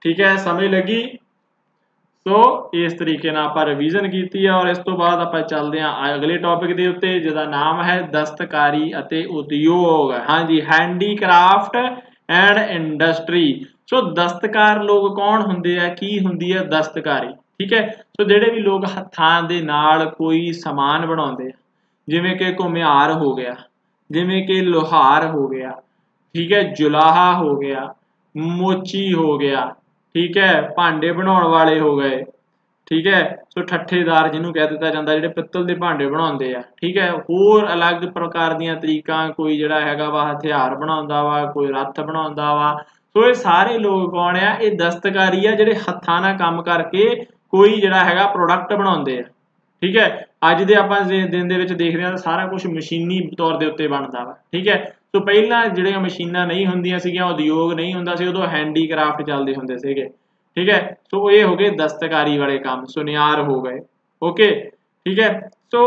ठीक है, समझ लगी? सो इस तरीके नाल आपां रिवीजन कीती है, और इस तो बाद आपां चलदे हां अगले टॉपिक दे उत्ते, जिहदा नाम है दस्तकारी अते उद्योग। हाँ जी, हैंडीक्राफ्ट एंड इंडस्ट्री। सो दस्तकार लोग कौन हुंदे आ, की हुंदी है दस्तकारी, ठीक है। सो जिहड़े भी लोग हत्थां दे नाल कोई समान बनाउंदे, जिवें कि घुमियार हो गया, जिवें कि लोहार हो गया, ठीक है, जुलाहा हो गया, मोची हो गया, ठीक है, भांडे बनाने वाले हो गए, ठीक है। सो ठट्ठेदार जिन्होंने कह दिता जाता, जिहड़े पित्तल के भांडे बनाते हैं, ठीक है। होर अलग प्रकार दी तरीका, कोई जिहड़ा हैगा वा हथियार बनाउंदा वा, कोई रथ बनाउंदा वा। सो ये सारे लोग कौन आ, ये दस्तकारी आ, जिहड़े हत्थां नाल काम करके कोई जिहड़ा हैगा प्रोडक्ट बनाउंदे आ, ठीक है। अज दे आपां दिन दे विच देखदे हां सारा कुछ मशीनी तौर दे उत्ते बनदा वा, ठीक है। सो पहिलां जिहड़ियां मशीनां नहीं हुंदियां सीगियां, उद्योग नहीं हुंदा सी, उदों हैंडीक्राफ्ट चलदे हुंदे सीगे, ठीक है। सो ये हो गए दस्तकारी वाले काम, सुनियार हो गए। ओके, ठीक है। सो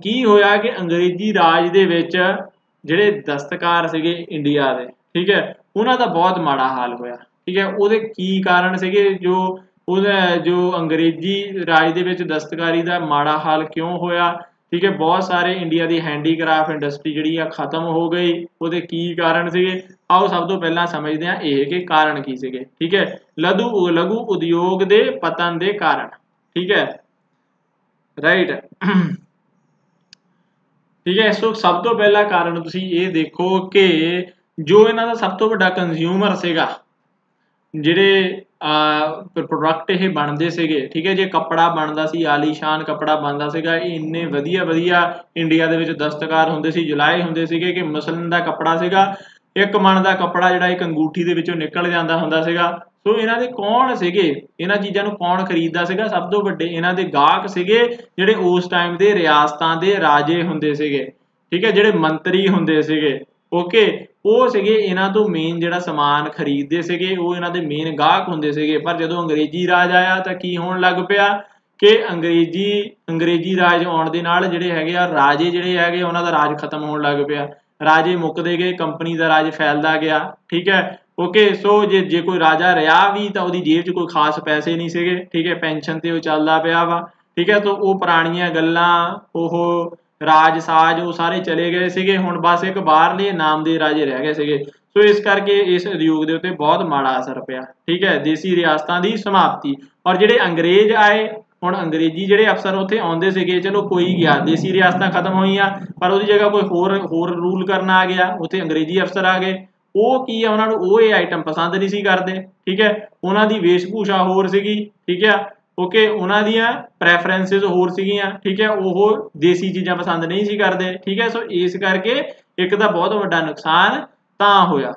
की होया कि अंग्रेजी राज दे विच जिहड़े दस्तकार सीगे इंडिया दे, ठीक है, उन्हां दा बहुत माड़ा हाल होया, ठीक है। उहदे की कारण सीगे, जो अंग्रेजी राज दे विच दस्तकारी दा माड़ा हाल क्यों होया, ठीक है। बहुत सारे इंडिया की हैंडीक्राफ्ट इंडस्ट्री जिहड़ी आ खत्म हो गई, उहदे की कारण सीगे, आओ सब तो पहला समझते हैं ये कि कारण की सीगे, ठीक है। लघु उद्योग के पतन के कारण, ठीक है, राइट, ठीक है। सो सब तो पहला कारण तुसीं ये देखो कि जो इन्हां दा सब तो वड्डा कंज्यूमर सीगा, जिहड़े प्रोडक्ट ये बनते सीगे, ठीक है। जे कपड़ा बनता सी, आलीशान कपड़ा बनता सीगा, इन्ने वधिया वधिया इंडिया दे विच दस्तकार हुंदे सी, जुलाए हुंदे सीगे कि मसलन दा कपड़ा सीगा, एक मन का कपड़ा जिहड़ा एक अंगूठी दे विचों निकल जांदा हुंदा सीगा। सो इन्हां दे कौन सीगे, इन्हां चीज़ां नूं कौन खरीददा सीगा, सब तो वड्डे इन्हां दे गाहक सीगे जिहड़े उस टाइम दे रियासतां दे राजे हुंदे सीगे, ठीक है, जिहड़े मंत्री हुंदे सीगे। ओके, ਉਹ ਸੀਗੇ ਇਹਨਾਂ ਤੋਂ ਮੇਨ ਜਿਹੜਾ ਸਮਾਨ ਖਰੀਦਦੇ ਸੀਗੇ, ਉਹ ਇਹਨਾਂ ਦੇ ਮੇਨ ਗਾਹਕ ਹੁੰਦੇ ਸੀਗੇ। ਪਰ ਜਦੋਂ ਅੰਗਰੇਜ਼ੀ ਰਾਜ ਆਇਆ ਤਾਂ ਕੀ ਹੋਣ ਲੱਗ ਪਿਆ ਕਿ ਅੰਗਰੇਜ਼ੀ ਰਾਜ ਆਉਣ ਦੇ ਨਾਲ ਜਿਹੜੇ ਹੈਗੇ ਆ ਰਾਜੇ ਜਿਹੜੇ ਹੈਗੇ ਉਹਨਾਂ ਦਾ ਰਾਜ ਖਤਮ ਹੋਣ ਲੱਗ ਪਿਆ, ਰਾਜੇ ਮੁੱਕਦੇ ਗਏ, ਕੰਪਨੀ ਦਾ ਰਾਜ ਫੈਲਦਾ ਗਿਆ, ਠੀਕ ਹੈ। ओके सो जे कोई राजा रहा भी तो ਉਹਦੀ ਜੇਬ 'ਚ ਕੋਈ ਖਾਸ ਪੈਸੇ ਨਹੀਂ ਸੀਗੇ ਠੀਕ ਹੈ ਪੈਨਸ਼ਨ ਤੇ ਉਹ ਚੱਲਦਾ ਪਿਆ ਵਾ ਠੀਕ ਹੈ तो ਉਹ ਪੁਰਾਣੀਆਂ ਗੱਲਾਂ ਉਹ ਰਾਜ ਸਾਜ ਉਹ ਸਾਰੇ ਚਲੇ ਗਏ ਸੀਗੇ ਹੁਣ ਬਸ ਇੱਕ ਬਾਹਰਲੇ ਨਾਮ ਦੇ ਰਾਜੇ ਰਹਿ ਗਏ ਸੀਗੇ ਸੋ ਇਸ ਕਰਕੇ ਇਸ ਉਦਯੋਗ ਦੇ ਉੱਤੇ ਬਹੁਤ ਮਾੜਾ ਅਸਰ ਪਿਆ ਠੀਕ ਹੈ ਦੇਸੀ ਰਿਆਸਤਾਂ ਦੀ ਸਮਾਪਤੀ ਔਰ ਜਿਹੜੇ ਅੰਗਰੇਜ਼ ਆਏ ਹੁਣ ਅੰਗਰੇਜ਼ੀ ਜਿਹੜੇ ਅਫਸਰ ਉੱਥੇ ਆਉਂਦੇ ਸੀਗੇ ਚਲੋ ਕੋਈ ਗਿਆ ਦੇਸੀ ਰਿਆਸਤਾਂ ਖਤਮ ਹੋਈਆਂ ਪਰ ਉਹਦੀ ਜਗ੍ਹਾ ਕੋਈ ਹੋਰ ਰੂਲ ਕਰਨ ਆ ਗਿਆ ਉੱਥੇ ਅੰਗਰੇਜ਼ੀ ਅਫਸਰ ਆ ਗਏ ਉਹ ਕੀ ਆ ਉਹਨਾਂ ਨੂੰ ਉਹ ਇਹ ਆਈਟਮ ਪਸੰਦ ਨਹੀਂ ਸੀ ਕਰਦੇ ਠੀਕ ਹੈ ਉਹਨਾਂ ਦੀ ਵੇਸ਼ਭੂਸ਼ਾ ਹੋਰ ਸੀਗੀ ਠੀਕ ਹੈ ਓਕੇ ਉਹਨਾਂ ਦੀਆਂ ਪ੍ਰੈਫਰੈਂਸਿਸ ਹੋਰ ਸੀਗੀਆਂ ਠੀਕ ਹੈ ਉਹ ਦੇਸੀ ਚੀਜ਼ਾਂ ਪਸੰਦ ਨਹੀਂ ਸੀ ਕਰਦੇ ਠੀਕ ਹੈ ਸੋ ਇਸ ਕਰਕੇ ਇੱਕ ਤਾਂ ਬਹੁਤ ਵੱਡਾ ਨੁਕਸਾਨ ਤਾਂ ਹੋਇਆ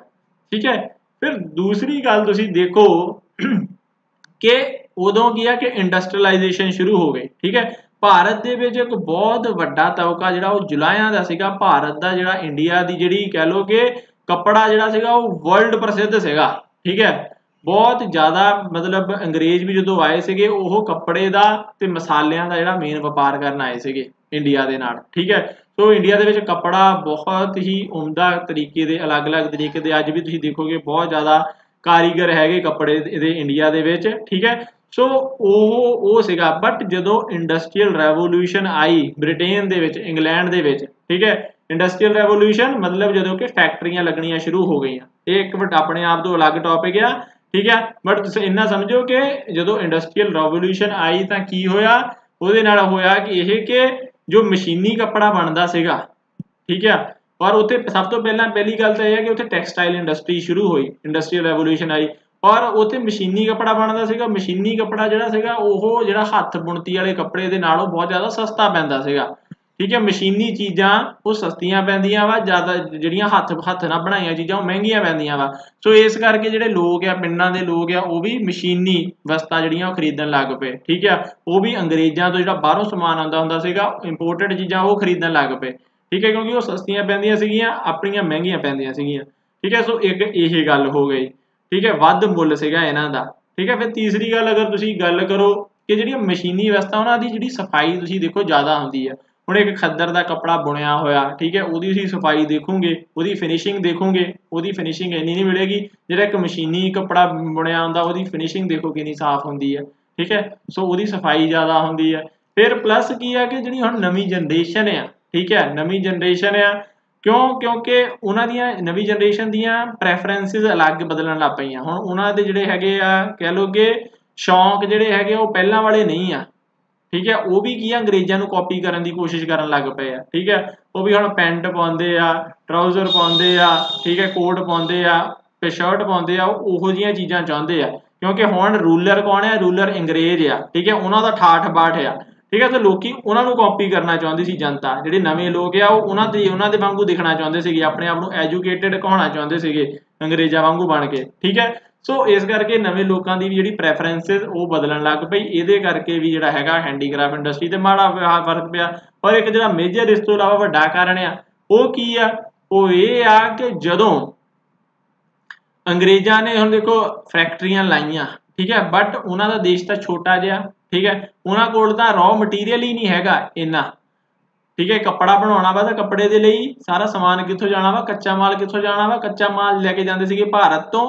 ਠੀਕ ਹੈ ਫਿਰ ਦੂਸਰੀ ਗੱਲ ਤੁਸੀਂ ਦੇਖੋ ਕਿ ਉਦੋਂ ਕੀ ਆ ਕਿ ਇੰਡਸਟਰੀਅਲਾਈਜੇਸ਼ਨ ਸ਼ੁਰੂ ਹੋ ਗਈ ਠੀਕ ਹੈ ਭਾਰਤ ਦੇ ਵਿੱਚ ਇੱਕ ਬਹੁਤ ਵੱਡਾ ਤਬਕਾ ਜਿਹੜਾ ਉਹ ਜੁਲਾਹਿਆਂ ਦਾ ਸੀਗਾ ਭਾਰਤ ਦਾ ਜਿਹੜਾ ਇੰਡੀਆ ਦੀ ਜਿਹੜੀ ਕਹਿ ਲਓ ਕਿ ਕੱਪੜਾ ਜਿਹੜਾ ਸੀਗਾ ਉਹ ਵਰਲਡ ਪ੍ਰਸਿੱਧ ਸੀਗਾ ਠੀਕ ਹੈ ਬਹੁਤ ਜ਼ਿਆਦਾ ਮਤਲਬ ਅੰਗਰੇਜ਼ ਵੀ ਜਦੋਂ ਆਏ ਸੀਗੇ ਉਹ ਕੱਪੜੇ ਦਾ ਤੇ ਮਸਾਲਿਆਂ ਦਾ ਜਿਹੜਾ ਮੇਨ ਵਪਾਰ ਕਰਨ ਆਏ ਸੀਗੇ ਇੰਡੀਆ ਦੇ ਨਾਲ ਠੀਕ ਹੈ ਸੋ ਇੰਡੀਆ ਦੇ ਵਿੱਚ ਕੱਪੜਾ ਬਹੁਤ ਹੀ ਉਮਦਾ ਤਰੀਕੇ ਦੇ ਅਲੱਗ-ਅਲੱਗ ਤਰੀਕੇ ਦੇ ਅੱਜ ਵੀ ਤੁਸੀਂ ਦੇਖੋਗੇ ਬਹੁਤ ਜ਼ਿਆਦਾ ਕਾਰੀਗਰ ਹੈਗੇ ਕੱਪੜੇ ਦੇ ਇੰਡੀਆ ਦੇ ਵਿੱਚ ਠੀਕ ਹੈ ਸੋ ਉਹ ਸੀਗਾ ਬਟ ਜਦੋਂ ਇੰਡਸਟਰੀਅਲ ਰੈਵੋਲੂਸ਼ਨ ਆਈ ਬ੍ਰਿਟੇਨ ਦੇ ਵਿੱਚ ਇੰਗਲੈਂਡ ਦੇ ਵਿੱਚ ਠੀਕ ਹੈ ਇੰਡਸਟਰੀਅਲ ਰੈਵੋਲੂਸ਼ਨ ਮਤਲਬ ਜਦੋਂ ਕਿ ਫੈਕਟਰੀਆਂ ਲੱਗਣੀਆਂ ਸ਼ੁਰੂ ਹੋ ਗਈਆਂ ਇਹ ਇੱਕ ਵੱਡਾ ਆਪਣੇ ਆਪ ਤੋਂ ਅਲੱਗ ਟੌਪਿਕ ਆ ਠੀਕ ਹੈ ਬਟ ਤੁਸੀਂ ਇੰਨਾ ਸਮਝੋ ਕਿ ਜਦੋਂ ਇੰਡਸਟਰੀਅਲ ਰੈਵੋਲੂਸ਼ਨ ਆਈ ਤਾਂ ਕੀ ਹੋਇਆ ਉਹਦੇ ਨਾਲ ਹੋਇਆ ਕਿ ਇਹ ਕਿ ਜੋ ਮਸ਼ੀਨੀ ਕੱਪੜਾ ਬਣਦਾ ਸੀਗਾ ਠੀਕ ਹੈ ਔਰ ਉੱਥੇ ਸਭ ਤੋਂ ਪਹਿਲੀ ਗੱਲ ਤਾਂ ਇਹ ਹੈ ਕਿ ਉੱਥੇ ਟੈਕਸਟਾਈਲ ਇੰਡਸਟਰੀ ਸ਼ੁਰੂ ਹੋਈ ਇੰਡਸਟਰੀਅਲ ਰੈਵੋਲੂਸ਼ਨ ਆਈ ਔਰ ਉੱਥੇ ਮਸ਼ੀਨੀ ਕੱਪੜਾ ਬਣਦਾ ਸੀਗਾ ਮਸ਼ੀਨੀ ਕੱਪੜਾ ਜਿਹੜਾ ਸੀਗਾ ਉਹ ਜਿਹੜਾ ਹੱਥ ਬੁਣਤੀ ਵਾਲੇ ਕੱਪੜੇ ਦੇ ਨਾਲੋਂ ਬਹੁਤ ਜ਼ਿਆਦਾ ਸਸਤਾ ਪੈਂਦਾ ਸੀਗਾ ਠੀਕ ਹੈ ਮਸ਼ੀਨੀ ਚੀਜ਼ਾਂ ਉਹ ਸਸਤੀਆਂ ਪੈਂਦੀਆਂ ਵਾ ਜ਼ਿਆਦਾ ਜਿਹੜੀਆਂ ਹੱਥ ਨਾਲ ਬਣਾਈਆਂ ਚੀਜ਼ਾਂ ਉਹ ਮਹਿੰਗੀਆਂ ਪੈਂਦੀਆਂ ਵਾ ਸੋ ਇਸ ਕਰਕੇ ਜਿਹੜੇ ਲੋਕ ਆ ਪਿੰਡਾਂ ਦੇ ਲੋਕ ਆ ਉਹ ਵੀ ਮਸ਼ੀਨੀ ਵਸਤਾਂ ਜਿਹੜੀਆਂ ਉਹ ਖਰੀਦਣ ਲੱਗ ਪਏ ਠੀਕ ਆ ਉਹ ਵੀ ਅੰਗਰੇਜ਼ਾਂ ਤੋਂ ਜਿਹੜਾ ਬਾਹਰੋਂ ਸਮਾਨ ਆਉਂਦਾ ਹੁੰਦਾ ਸੀਗਾ ਇੰਪੋਰਟਡ ਚੀਜ਼ਾਂ ਉਹ ਖਰੀਦਣ ਲੱਗ ਪਏ ਠੀਕ ਹੈ ਕਿਉਂਕਿ ਉਹ ਸਸਤੀਆਂ ਪੈਂਦੀਆਂ ਸੀਗੀਆਂ ਆਪਣੀਆਂ ਮਹਿੰਗੀਆਂ ਪੈਂਦੀਆਂ ਸੀਗੀਆਂ ਠੀਕ ਹੈ ਸੋ ਇੱਕ ਇਹ ਗੱਲ ਹੋ ਗਈ ਠੀਕ ਹੈ ਵੱਧ ਮੁੱਲ ਸੀਗਾ ਇਹਨਾਂ ਦਾ ਠੀਕ ਹੈ ਫਿਰ ਤੀਸਰੀ ਗੱਲ ਅਗਰ ਤੁਸੀਂ ਗੱਲ ਕਰੋ ਕਿ ਜਿਹੜੀਆਂ ਮਸ਼ੀਨੀ ਵਸਤਾਂ ਉਹਨਾਂ ਦੀ ਜਿਹੜੀ ਸਫਾਈ ਤੁਸੀਂ ਦੇਖੋ ਜ਼ਿਆਦਾ ਹੁੰਦੀ ਹੈ ਹੁਣ ਇੱਕ ਖੱਦਰ ਦਾ ਕੱਪੜਾ ਬੁਣਿਆ ਹੋਇਆ ਠੀਕ ਹੈ ਉਹਦੀ ਤੁਸੀਂ ਸਫਾਈ ਦੇਖੋਗੇ ਉਹਦੀ ਫਿਨਿਸ਼ਿੰਗ ਦੇਖੋਗੇ ਉਹਦੀ ਫਿਨਿਸ਼ਿੰਗ ਇੰਨੀ ਨਹੀਂ ਮਿਲੇਗੀ ਜਿਹੜਾ ਇੱਕ ਮਸ਼ੀਨੀ ਕੱਪੜਾ ਬੁਣਿਆ ਹੁੰਦਾ ਉਹਦੀ ਫਿਨਿਸ਼ਿੰਗ ਦੇਖੋ ਕਿੰਨੀ ਸਾਫ਼ ਹੁੰਦੀ ਹੈ ਠੀਕ ਹੈ ਸੋ ਉਹਦੀ ਸਫਾਈ ਜ਼ਿਆਦਾ ਹੁੰਦੀ ਹੈ ਫਿਰ ਪਲੱਸ ਕੀ ਆ ਕਿ ਜਿਹੜੀ ਹੁਣ ਨਵੀਂ ਜਨਰੇਸ਼ਨ ਆ ਠੀਕ ਹੈ ਨਵੀਂ ਜਨਰੇਸ਼ਨ ਆ ਕਿਉਂਕਿ ਉਹਨਾਂ ਦੀਆਂ ਨਵੀਂ ਜਨਰੇਸ਼ਨ ਦੀਆਂ ਪ੍ਰੈਫਰੈਂਸਿਸ ਅਲੱਗ ਬਦਲਣ ਲੱਗ ਪਈਆਂ ਹੁਣ ਉਹਨਾਂ ਦੇ ਜਿਹੜੇ ਹੈਗੇ ਆ ਕਹਿ ਲਓ ਕਿ ਸ਼ੌਂਕ ਜਿਹੜੇ ਹੈਗੇ ਉਹ ਪਹਿਲਾਂ ਵਾਲੇ ਨਹੀਂ ਆ ਠੀਕ ਹੈ ਉਹ ਵੀ ਕੀ ਆ ਅੰਗਰੇਜ਼ਾਂ ਨੂੰ ਕਾਪੀ ਕਰਨ ਦੀ ਕੋਸ਼ਿਸ਼ ਕਰਨ ਲੱਗ ਪਏ ਆ ਠੀਕ ਹੈ ਉਹ ਵੀ ਹੁਣ ਪੈਂਟ ਪਾਉਂਦੇ ਆ ਟਰਾਊਜ਼ਰ ਪਾਉਂਦੇ ਆ ਠੀਕ ਹੈ ਕੋਟ ਪਾਉਂਦੇ ਆ ਤੇ ਸ਼ਰਟ ਪਾਉਂਦੇ ਆ ਉਹੋ ਜਿਹੀਆਂ ਚੀਜ਼ਾਂ ਚਾਹੁੰਦੇ ਆ ਕਿਉਂਕਿ ਹੁਣ ਰੂਲਰ ਕੌਣ ਹੈ ਰੂਲਰ ਅੰਗਰੇਜ਼ ਆ ਠੀਕ ਹੈ ਉਹਨਾਂ ਦਾ ਠਾਠ ਬਾਠ ਆ ਠੀਕ ਹੈ ਤੇ ਲੋਕੀ ਉਹਨਾਂ ਨੂੰ ਕਾਪੀ ਕਰਨਾ ਚਾਹੁੰਦੀ ਸੀ ਜਨਤਾ ਜਿਹੜੇ ਨਵੇਂ ਲੋਕ ਆ ਉਹ ਉਹਨਾਂ ਦੇ ਵਾਂਗੂ ਦਿਖਣਾ ਚਾਹੁੰਦੇ ਸੀਗੇ ਆਪਣੇ ਆਪ ਨੂੰ ਐਜੂਕੇਟਿਡ ਕਹਾਉਣਾ ਚਾਹੁੰਦੇ ਸੀਗੇ ਅੰਗਰੇਜ਼ਾਂ ਵਾਂਗੂ ਬਣ ਕੇ ਠੀਕ ਹੈ ਸੋ ਇਸ ਕਰਕੇ ਨਵੇਂ ਲੋਕਾਂ ਦੀ ਵੀ ਜਿਹੜੀ ਪ੍ਰੈਫਰੈਂਸਿਸ ਉਹ ਬਦਲਣ ਲੱਗ ਪਈ ਇਹਦੇ ਕਰਕੇ ਵੀ ਜਿਹੜਾ ਹੈਗਾ ਹੈਂਡੀਕ੍ਰਾਫਟ ਇੰਡਸਟਰੀ ਤੇ ਮਾੜਾ ਫਰਕ ਪਿਆ ਪਰ ਇੱਕ ਜਿਹੜਾ ਮੇਜਰ ਇਸ ਤੋਂ ਇਲਾਵਾ ਵੱਡਾ ਕਾਰਨ ਆ ਉਹ ਕੀ ਆ ਉਹ ਇਹ ਆ ਕਿ ਜਦੋਂ ਅੰਗਰੇਜ਼ਾਂ ਨੇ ਹੁਣ ਦੇਖੋ ਫੈਕਟਰੀਆਂ ਲਾਈਆਂ ਠੀਕ ਹੈ ਬਟ ਉਹਨਾਂ ਦਾ ਦੇਸ਼ ਤਾਂ ਛੋਟਾ ਜਿਹਾ ਠੀਕ ਹੈ ਉਹਨਾਂ ਕੋਲ ਤਾਂ ਰॉ ਮਟੀਰੀਅਲ ਹੀ ਨਹੀਂ ਹੈਗਾ ਇੰਨਾ ਠੀਕ ਹੈ ਕੱਪੜਾ ਬਣਾਉਣਾ ਵਾ ਤਾਂ ਕੱਪੜੇ ਦੇ ਲਈ ਸਾਰਾ ਸਮਾਨ ਕਿੱਥੋਂ ਜਾਣਾ ਵਾ ਕੱਚਾ ਮਾਲ ਕਿੱਥੋਂ ਜਾਣਾ ਵਾ ਕੱਚਾ ਮਾਲ ਲੈ ਕੇ ਜਾਂਦੇ ਸੀਗੇ ਭਾਰਤ ਤੋਂ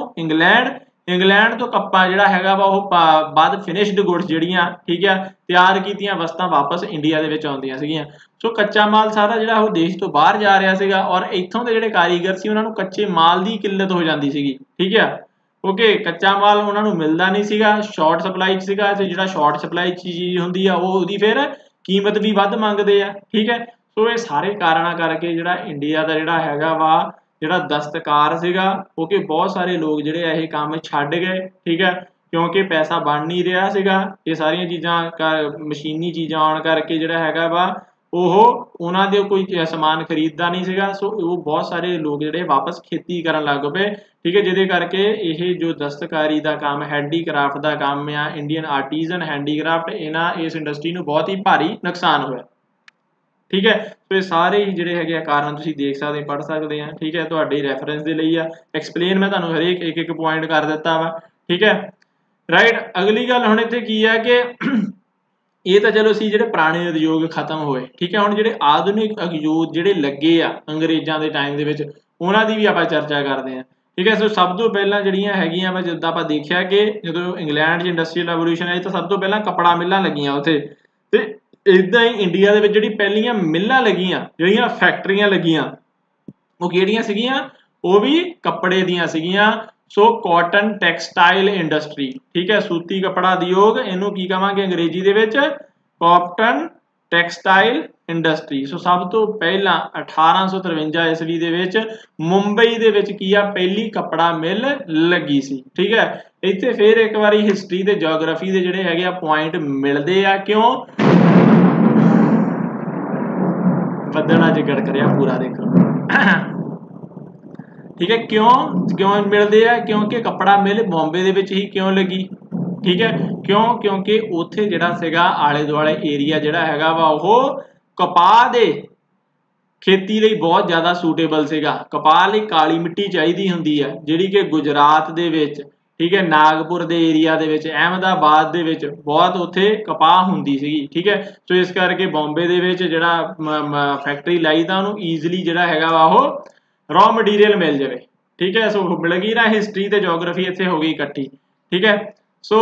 ਇੰਗਲੈਂਡ ਤੋਂ ਕੱਪਾ ਜਿਹੜਾ ਹੈਗਾ ਵਾ ਉਹ ਬਾਅਦ ਫਿਨਿਸ਼ਡ ਗੁੱਡਸ ਜਿਹੜੀਆਂ ਠੀਕ ਹੈ ਤਿਆਰ ਕੀਤੀਆਂ ਵਸਤਾਂ ਵਾਪਸ ਇੰਡੀਆ ਦੇ ਵਿੱਚ ਆਉਂਦੀਆਂ ਸੀਗੀਆਂ ਸੋ ਕੱਚਾ ਮਾਲ ਸਾਰਾ ਜਿਹੜਾ ਉਹ ਦੇਸ਼ ਤੋਂ ਬਾਹਰ ਜਾ ਰਿਹਾ ਸੀਗਾ ਔਰ ਇੱਥੋਂ ਦੇ ਜਿਹੜੇ ਕਾਰੀਗਰ ਸੀ ਉਹਨਾਂ ਨੂੰ ਕੱਚੇ ਮਾਲ ਦੀ ਕਿੱਲਤ ਹੋ ਜਾਂਦੀ ਸੀਗੀ ਠੀਕ ਹੈ ਓਕੇ ਕੱਚਾ ਮਾਲ ਉਹਨਾਂ ਨੂੰ ਮਿਲਦਾ ਨਹੀਂ ਸੀਗਾ ਸ਼ਾਰਟ ਸਪਲਾਈ 'ਚ ਸੀਗਾ ਤੇ ਜਿਹੜਾ ਸ਼ਾਰਟ ਸਪਲਾਈ 'ਚ ਚੀਜ਼ ਹੁੰਦੀ ਆ ਉਹ ਉਹਦੀ ਫਿਰ ਕੀਮਤ ਵੀ ਵੱਧ ਮੰਗਦੇ ਆ ਠੀਕ ਹੈ ਸੋ ਇਹ ਸਾਰੇ ਕਾਰਨਾਂ ਕਰਕੇ ਜਿਹੜਾ ਇੰਡੀਆ ਦਾ ਜਿਹੜਾ ਹੈਗਾ ਵਾ ਜਿਹੜਾ ਦਸਤਕਾਰ ਸੀਗਾ ਕਿਉਂਕਿ ਬਹੁਤ ਸਾਰੇ ਲੋਕ ਜਿਹੜੇ ਆ ਇਹ ਕੰਮ ਛੱਡ ਗਏ ਠੀਕ ਹੈ ਕਿਉਂਕਿ ਪੈਸਾ ਬਣ ਨਹੀਂ ਰਿਹਾ ਸੀਗਾ ਇਹ ਸਾਰੀਆਂ ਚੀਜ਼ਾਂ ਮਸ਼ੀਨੀ ਚੀਜ਼ਾਂ ਆਉਣ ਕਰਕੇ ਜਿਹੜਾ ਹੈਗਾ ਵਾ ਉਹਨਾਂ ਦੇ ਕੋਈ ਸਮਾਨ ਖਰੀਦਦਾ ਨਹੀਂ ਸੀਗਾ ਸੋ ਉਹ ਬਹੁਤ ਸਾਰੇ ਲੋਕ ਜਿਹੜੇ ਵਾਪਸ ਖੇਤੀ ਕਰਨ ਲੱਗ ਪਏ ਠੀਕ ਹੈ ਜਿਹਦੇ ਕਰਕੇ ਇਹ ਜੋ ਦਸਤਕਾਰੀ ਦਾ ਕੰਮ ਹੈਂਡੀਕ੍ਰਾਫਟ ਦਾ ਕੰਮ ਆ ਇੰਡੀਅਨ ਆਰਟੀਜ਼ਨ ਹੈਂਡੀਕ੍ਰਾਫਟ ਇਸ ਇੰਡਸਟਰੀ ਨੂੰ ਬਹੁਤ ਹੀ ਭਾਰੀ ਨੁਕਸਾਨ ਹੋਇਆ ਠੀਕ ਹੈ ਸੋ ਇਹ ਸਾਰੇ ਹੀ ਜਿਹੜੇ ਹੈਗੇ ਆ ਕਾਰਨ ਤੁਸੀਂ ਦੇਖ ਸਕਦੇ ਪੜ੍ਹ ਸਕਦੇ ਆ ਠੀਕ ਹੈ ਤੁਹਾਡੇ ਰੈਫਰੈਂਸ ਦੇ ਲਈ ਆ ਐਕਸਪਲੇਨ ਮੈਂ ਤੁਹਾਨੂੰ ਹਰੇਕ ਇੱਕ ਪੁਆਇੰਟ ਕਰ ਦਿੱਤਾ ਵਾ ਠੀਕ ਹੈ ਰਾਈਟ ਅਗਲੀ ਗੱਲ ਹੁਣ ਇੱਥੇ ਕੀ ਆ ਕਿ ਇਹ ਤਾਂ ਚਲੋ ਸੀ ਜਿਹੜੇ ਪੁਰਾਣੇ ਉਦਯੋਗ ਖਤਮ ਹੋਏ ਠੀਕ ਹੈ ਹੁਣ ਜਿਹੜੇ ਆਧੁਨਿਕ ਉਦਯੋਗ ਜਿਹੜੇ ਲੱਗੇ ਆ ਅੰਗਰੇਜ਼ਾਂ ਦੇ ਟਾਈਮ ਦੇ ਵਿੱਚ ਉਹਨਾਂ ਦੀ ਵੀ ਆਪਾਂ ਚਰਚਾ ਕਰਦੇ ਆ ठीक है। सो सब तो पहला ਜਿਹੜੀਆਂ ਹੈਗੀਆਂ ਵਾ ਜਿੱਦਾਂ ਆਪਾਂ ਦੇਖਿਆ ਕਿ ਜਦੋਂ ਇੰਗਲੈਂਡ 'ਚ ਇੰਡਸਟਰੀਅਲ ਰੈਵੋਲੂਸ਼ਨ ਆਈ ਤਾਂ ਸਭ ਤੋਂ ਪਹਿਲਾਂ ਕਪੜਾ ਮਿੱਲਾਂ ਲੱਗੀਆਂ ਉੱਥੇ ਤੇ ਇਦਾਂ ਹੀ ਇੰਡੀਆ ਦੇ ਵਿੱਚ ਜਿਹੜੀ ਪਹਿਲੀਆਂ ਮਿੱਲਾਂ ਲੱਗੀਆਂ ਜਿਹੜੀਆਂ ਫੈਕਟਰੀਆਂ ਲੱਗੀਆਂ ਉਹ ਕਿਹੜੀਆਂ ਸੀਗੀਆਂ ਉਹ ਵੀ ਕੱਪੜੇ ਦੀਆਂ ਸੀਗੀਆਂ। ਸੋ ਕਾਟਨ ਟੈਕਸਟਾਈਲ ਇੰਡਸਟਰੀ ਠੀਕ ਹੈ ਸੂਤੀ ਕਪੜਾ ਉਦਯੋਗ ਇਹਨੂੰ ਕੀ ਕਹਾਂਗੇ ਅੰਗਰੇਜ਼ੀ ਦੇ ਵਿੱਚ ਕਾਟਨ ਟੈਕਸਟਾइल इंडस्ट्री। सो सब तो पहला 1853 ईस्वी ਦੇ ਵਿੱਚ ਮੁੰਬਈ ਦੇ ਵਿੱਚ ਕੀ ਆ ਪਹਿਲੀ ਕਪੜਾ ਮਿਲ ਲੱਗੀ ਸੀ। ਠੀਕ ਹੈ ਇੱਥੇ ਫਿਰ ਇੱਕ ਵਾਰੀ ਹਿਸਟਰੀ ਤੇ ਜੀਓਗ੍ਰਾਫੀ ਦੇ ਜਿਹੜੇ ਹੈਗੇ ਆ ਪੁਆਇੰਟ ਮਿਲਦੇ ਆ ਕਿਉਂ ਬੱਦਲ ਅੱਜ ਗੜਕ ਰਿਹਾ ਪੂਰਾ ਦੇਖੋ ठीक है क्यों मिलते हैं क्योंकि कपड़ा मिल बॉम्बे ਦੇ ਵਿੱਚ ਹੀ क्यों लगी ठीक है क्यों क्योंकि ਉੱਥੇ ਜਿਹੜਾ ਸੀਗਾ ਆਲੇ ਦੁਆਲੇ ਏਰੀਆ ਜਿਹੜਾ ਹੈਗਾ ਵਾ ਉਹ ਕਪਾਹ ਦੇ ਖੇਤੀ ਲਈ ਬਹੁਤ ਜ਼ਿਆਦਾ ਸੂਟੇਬਲ ਸੀਗਾ। ਕਪਾਹ ਲਈ ਕਾਲੀ ਮਿੱਟੀ ਚਾਹੀਦੀ ਹੁੰਦੀ ਹੈ ਜਿਹੜੀ ਕਿ ਗੁਜਰਾਤ ਦੇ ਵਿੱਚ ਠੀਕ ਹੈ ਨਾਗਪੁਰ ਦੇ ਏਰੀਆ ਦੇ ਵਿੱਚ ਅਹਿਮਦਾਬਾਦ ਦੇ ਵਿੱਚ ਬਹੁਤ ਉੱਥੇ ਕਪਾਹ ਹੁੰਦੀ ਸੀਗੀ। ਠੀਕ ਹੈ ਸੋ ਇਸ ਕਰਕੇ ਬੰਬੇ ਦੇ ਵਿੱਚ ਜਿਹੜਾ ਫੈਕਟਰੀ ਲਾਈ ਤਾਂ ਉਹਨੂੰ ਈਜ਼ੀਲੀ ਜਿਹੜਾ ਹੈਗਾ ਵਾ ਉਹ रॉ मटीरियल मिल जाए। ठीक है सो मिल गई ना हिस्टरी ते जोग्राफी इत्थे हो गई इकट्ठी। ठीक है सो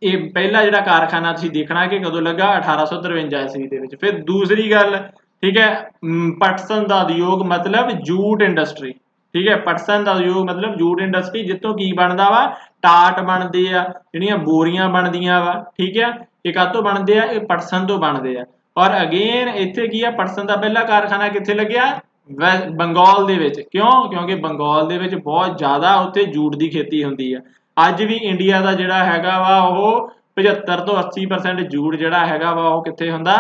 ये पहला जिहड़ा कारखाना तुसीं देखना कि कदों लगा 1853 ईस्वी दे विच। फिर दूसरी गल ठीक है पटसन दा उद्योग मतलब जूट इंडस्ट्री। ठीक है पटसन दा उद्योग मतलब जूट इंडस्ट्री जितों की बनदा वा टाट बनदे आ जिहड़ियां बोरियां बनदियां वा। ठीक है ये काहतों बनदे आ ये पटसन तो बनदे आ। और अगेन इत्थे की आ पटसन दा पहला कारखाना कित्थे लग्या ਬੰਗਾਲ ਦੇ ਵਿੱਚ ਕਿਉਂ ਕਿਉਂਕਿ ਬੰਗਾਲ ਦੇ ਵਿੱਚ ਬਹੁਤ ਜ਼ਿਆਦਾ ਉੱਥੇ ਜੂਟ ਦੀ ਖੇਤੀ ਹੁੰਦੀ ਹੈ। ਅੱਜ ਵੀ ਇੰਡੀਆ ਦਾ ਜਿਹੜਾ ਹੈਗਾ ਵਾ ਉਹ 75 ਤੋਂ 80% ਜੂਟ ਜਿਹੜਾ ਹੈਗਾ ਵਾ ਉਹ ਕਿੱਥੇ ਹੁੰਦਾ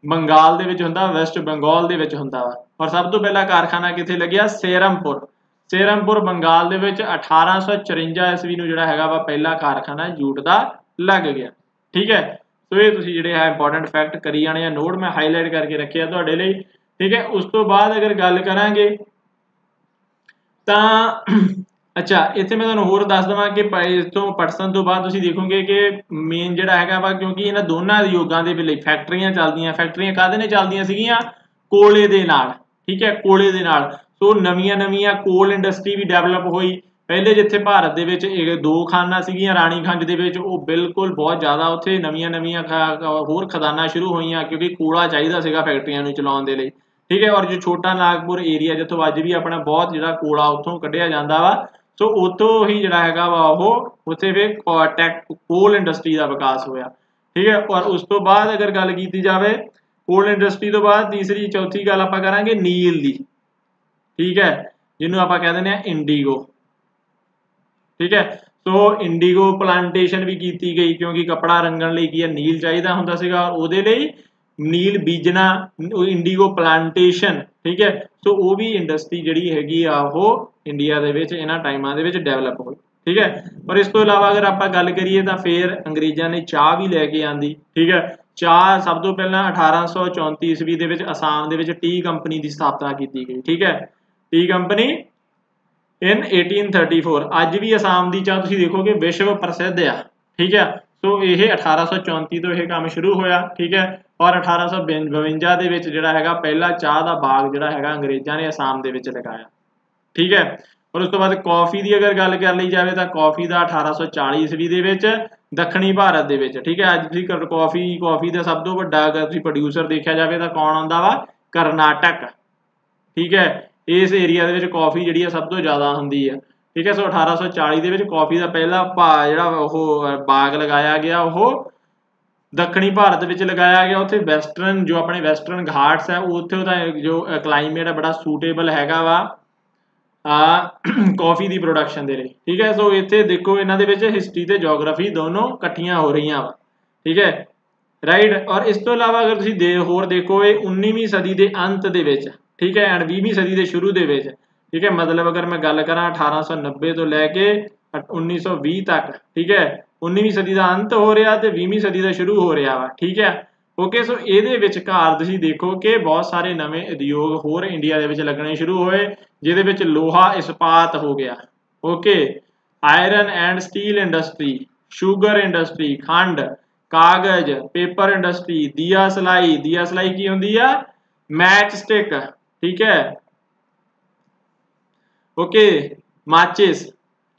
ਬੰਗਾਲ ਦੇ ਵਿੱਚ ਹੁੰਦਾ ਵੈਸਟ ਬੰਗਾਲ ਦੇ ਵਿੱਚ ਹੁੰਦਾ ਵਾ। ਔਰ ਸਭ ਤੋਂ ਪਹਿਲਾ ਕਾਰਖਾਨਾ ਕਿੱਥੇ ਲੱਗਿਆ ਸੇਰਮਪੁਰ ਬੰਗਾਲ ਦੇ ਵਿੱਚ 1854 ਈਸਵੀ ਨੂੰ ਜਿਹੜਾ ਹੈਗਾ ਵਾ ਪਹਿਲਾ ਕਾਰਖਾਨਾ ਜੂਟ ਦਾ ਲੱਗ ਗਿਆ। ਠੀਕ ਹੈ ਸੋ ਇਹ ਤੁਸੀਂ ਜਿਹੜੇ ਹੈ ਇੰਪੋਰਟੈਂਟ ਫੈਕਟ ਕਰੀ ਜਾਣੇ ਆ ਨੋਟ ਮੈਂ ਹਾਈਲਾਈਟ ਕਰਕੇ ਰੱਖਿਆ ਤੁਹਾਡੇ ਲਈ। ठीक है उस तो बाद अगर गल करांगे तां अच्छा इत्थे मैं तुहानूं होर दस देवां कि इत्थों पटसन तो बाद तुसीं देखोगे कि मेन जिहड़ा हैगा वा क्योंकि इन्हां दोनां उद्योगां दे लई फैक्टरियां काहदे ने चलदियां सीगीआं कोले दे नाल। ठीक है कोले दे नाल सो नवीं कोल इंडस्ट्री भी डेवलप होई। पहले जिथे भारत दे विच दो खाना सीगियां रानीगंज दे विच वो बिल्कुल बहुत ज़्यादा उत्थे नवीं होर खदानां शुरू होईयां क्योंकि कोला चाहिदा सीगा फैक्टरियां नूं चलाउण दे लई। ठीक है और जो छोटा नागपुर एरिया जितों अज भी अपना बहुत जो कोला उतों कढ़िया जाता वा सो उतों ही जोड़ा है वा उत्थे फिर कोल इंडस्ट्री का विकास होया। ठीक है और उस तो बाद अगर गल की जाए कोल इंडस्ट्री तो बाद तीसरी चौथी गल आप करांगे नील दी। ठीक है जिन्हों आप कह दें इंडीगो। ठीक है सो इंडीगो प्लांटेशन भी की गई क्योंकि कपड़ा रंगण लई की नील चाहिदा हुंदा सीगा और उहदे लई नील बीजना इंडीगो प्लांटेशन। ठीक है सो वो भी इंडस्ट्री जिहड़ी हैगी आ वो इंडिया दे विच इन्हां टाइमां दे विच डेवलप होई। ठीक है और इस तो इलावा अगर आप गल करिए तो फिर अंग्रेज़ों ने चाह भी लैके आंदी। ठीक है चाह सब तो पहला 1834 ईस्वी दे विच आसाम दे विच टी कंपनी की स्थापना की गई। ठीक है टी कंपनी इन 1834 अज भी आसाम की चाह तुसीं देखोगे विश्व प्रसिद्ध आ। ठीक है सो ये 1834 तो यह काम शुरू होया। ठीक है और 1852 ਦੇ ਵਿੱਚ ਜਿਹੜਾ ਹੈਗਾ ਪਹਿਲਾ ਚਾਹ ਦਾ ਬਾਗ ਜਿਹੜਾ ਹੈਗਾ ਅੰਗਰੇਜ਼ਾਂ ਨੇ ਅਸਾਮ ਦੇ ਵਿੱਚ ਲਗਾਇਆ। ਠੀਕ ਹੈ ਔਰ ਉਸ ਤੋਂ ਬਾਅਦ ਕਾਫੀ ਦੀ ਅਗਰ ਗੱਲ ਕਰ ਲਈ ਜਾਵੇ ਤਾਂ ਕਾਫੀ ਦਾ 1840 ਈਸਵੀ ਦੇ ਵਿੱਚ ਦੱਖਣੀ ਭਾਰਤ ਦੇ ਵਿੱਚ। ਠੀਕ ਹੈ ਅੱਜ ਤੁਸੀਂ ਕਾਫੀ ਦਾ ਸਭ ਤੋਂ ਵੱਡਾ ਅਗਰ ਤੁਸੀਂ ਪ੍ਰੋਡਿਊਸਰ ਦੇਖਿਆ ਜਾਵੇ ਤਾਂ ਕੌਣ ਆਉਂਦਾ ਵਾ ਕਰਨਾਟਕ। ਠੀਕ ਹੈ ਇਸ ਏਰੀਆ ਦੇ ਵਿੱਚ ਕਾਫੀ ਜਿਹੜੀ ਆ ਸਭ ਤੋਂ ਜ਼ਿਆਦਾ ਹੁੰਦੀ ਹੈ। ठीक है सो 1840 ਦੇ ਵਿੱਚ ਕਾਫੀ ਦਾ ਪਹਿਲਾ ਜਿਹੜਾ ਉਹ ਬਾਗ ਲਗਾਇਆ ਗਿਆ ਉਹ ਦੱਖਣੀ ਭਾਰਤ ਵਿੱਚ ਲਗਾਇਆ ਗਿਆ। ਉੱਥੇ ਵੈਸਟਰਨ ਜੋ ਆਪਣੇ ਵੈਸਟਰਨ ਘਾਟਸ ਹੈ ਉੱਥੇ ਦਾ ਜੋ ਕਲਾਈਮੇਟ ਹੈ ਬੜਾ ਸੂਟੇਬਲ ਹੈਗਾ ਵਾ ਕਾਫੀ ਦੀ ਪ੍ਰੋਡਕਸ਼ਨ ਦੇ ਲਈ। ਠੀਕ ਹੈ ਸੋ ਇੱਥੇ ਦੇਖੋ ਇਹਨਾਂ ਦੇ ਵਿੱਚ ਹਿਸਟਰੀ ਤੇ ਜੀਓਗ੍ਰਾਫੀ ਦੋਨੋਂ ਇਕੱਠੀਆਂ ਹੋ ਰਹੀਆਂ ਵਾ। ਠੀਕ ਹੈ ਰਾਈਟ ਔਰ ਇਸ ਤੋਂ ਇਲਾਵਾ ਅਗਰ ਤੁਸੀਂ ਹੋਰ ਦੇਖੋ ਇਹ 19ਵੀਂ ਸਦੀ ਦੇ ਅੰਤ ਦੇ ਵਿੱਚ। ਠੀਕ ਹੈ ਐਂਡ 20ਵੀਂ ਸਦੀ ਦੇ ਸ਼ੁਰੂ ਦੇ ਵਿੱਚ। ठीक है मतलब अगर मैं गल करा 1890 तो लैके 1920 तक। ठीक है 19वीं सदी का अंत हो रहा तो 20वीं सदी का शुरू हो रहा वा। ठीक है ओके सो ये विचकार तुसीं देखो कि बहुत सारे नवे उद्योग होर इंडिया दे विच लगने शुरू होए जिहदे विच लोहा इस्पात हो गया। Okay iron and steel industry sugar industry खंड कागज पेपर इंडस्ट्री दिया सिलाई की हुंदी आ मैच स्टिक। ठीक है ओके माचिस,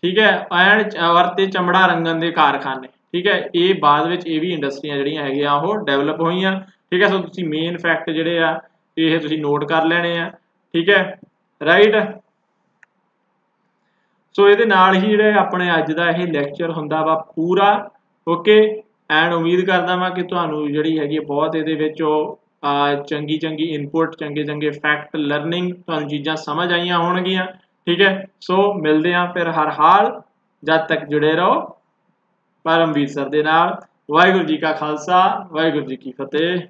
ठीक है, एंड और ते चमड़ा रंगन के कारखाने, ठीक है, ये बाद विच ये भी इंडस्ट्रियां जिहड़ियां हैगियां ओह डेवलप होईयां, ठीक है। सो तुसीं मेन फैक्ट जिहड़े आ ये तुसीं नोट कर लेने आ, ठीक है, राइट। सो ये नाल ही जिहड़े अपने अज दा ये लैक्चर हुंदा वा पूरा, ओके। एंड उम्मीद करदा वां कि तुहानूं जिहड़ी हैगी बहुत इहदे विच चंगी चंगी इनपुट, चंगे चंगे फैक्ट, लर्निंग, तुहानूं चीज़ां समझ आईयां होणगियां, ठीक है। सो मिलदे हां फिर हर हाल, जद तक जुड़े रहो परमवीर सर दे नाल। वाहिगुरू जी का खालसा, वाहिगुरू जी की फतेह।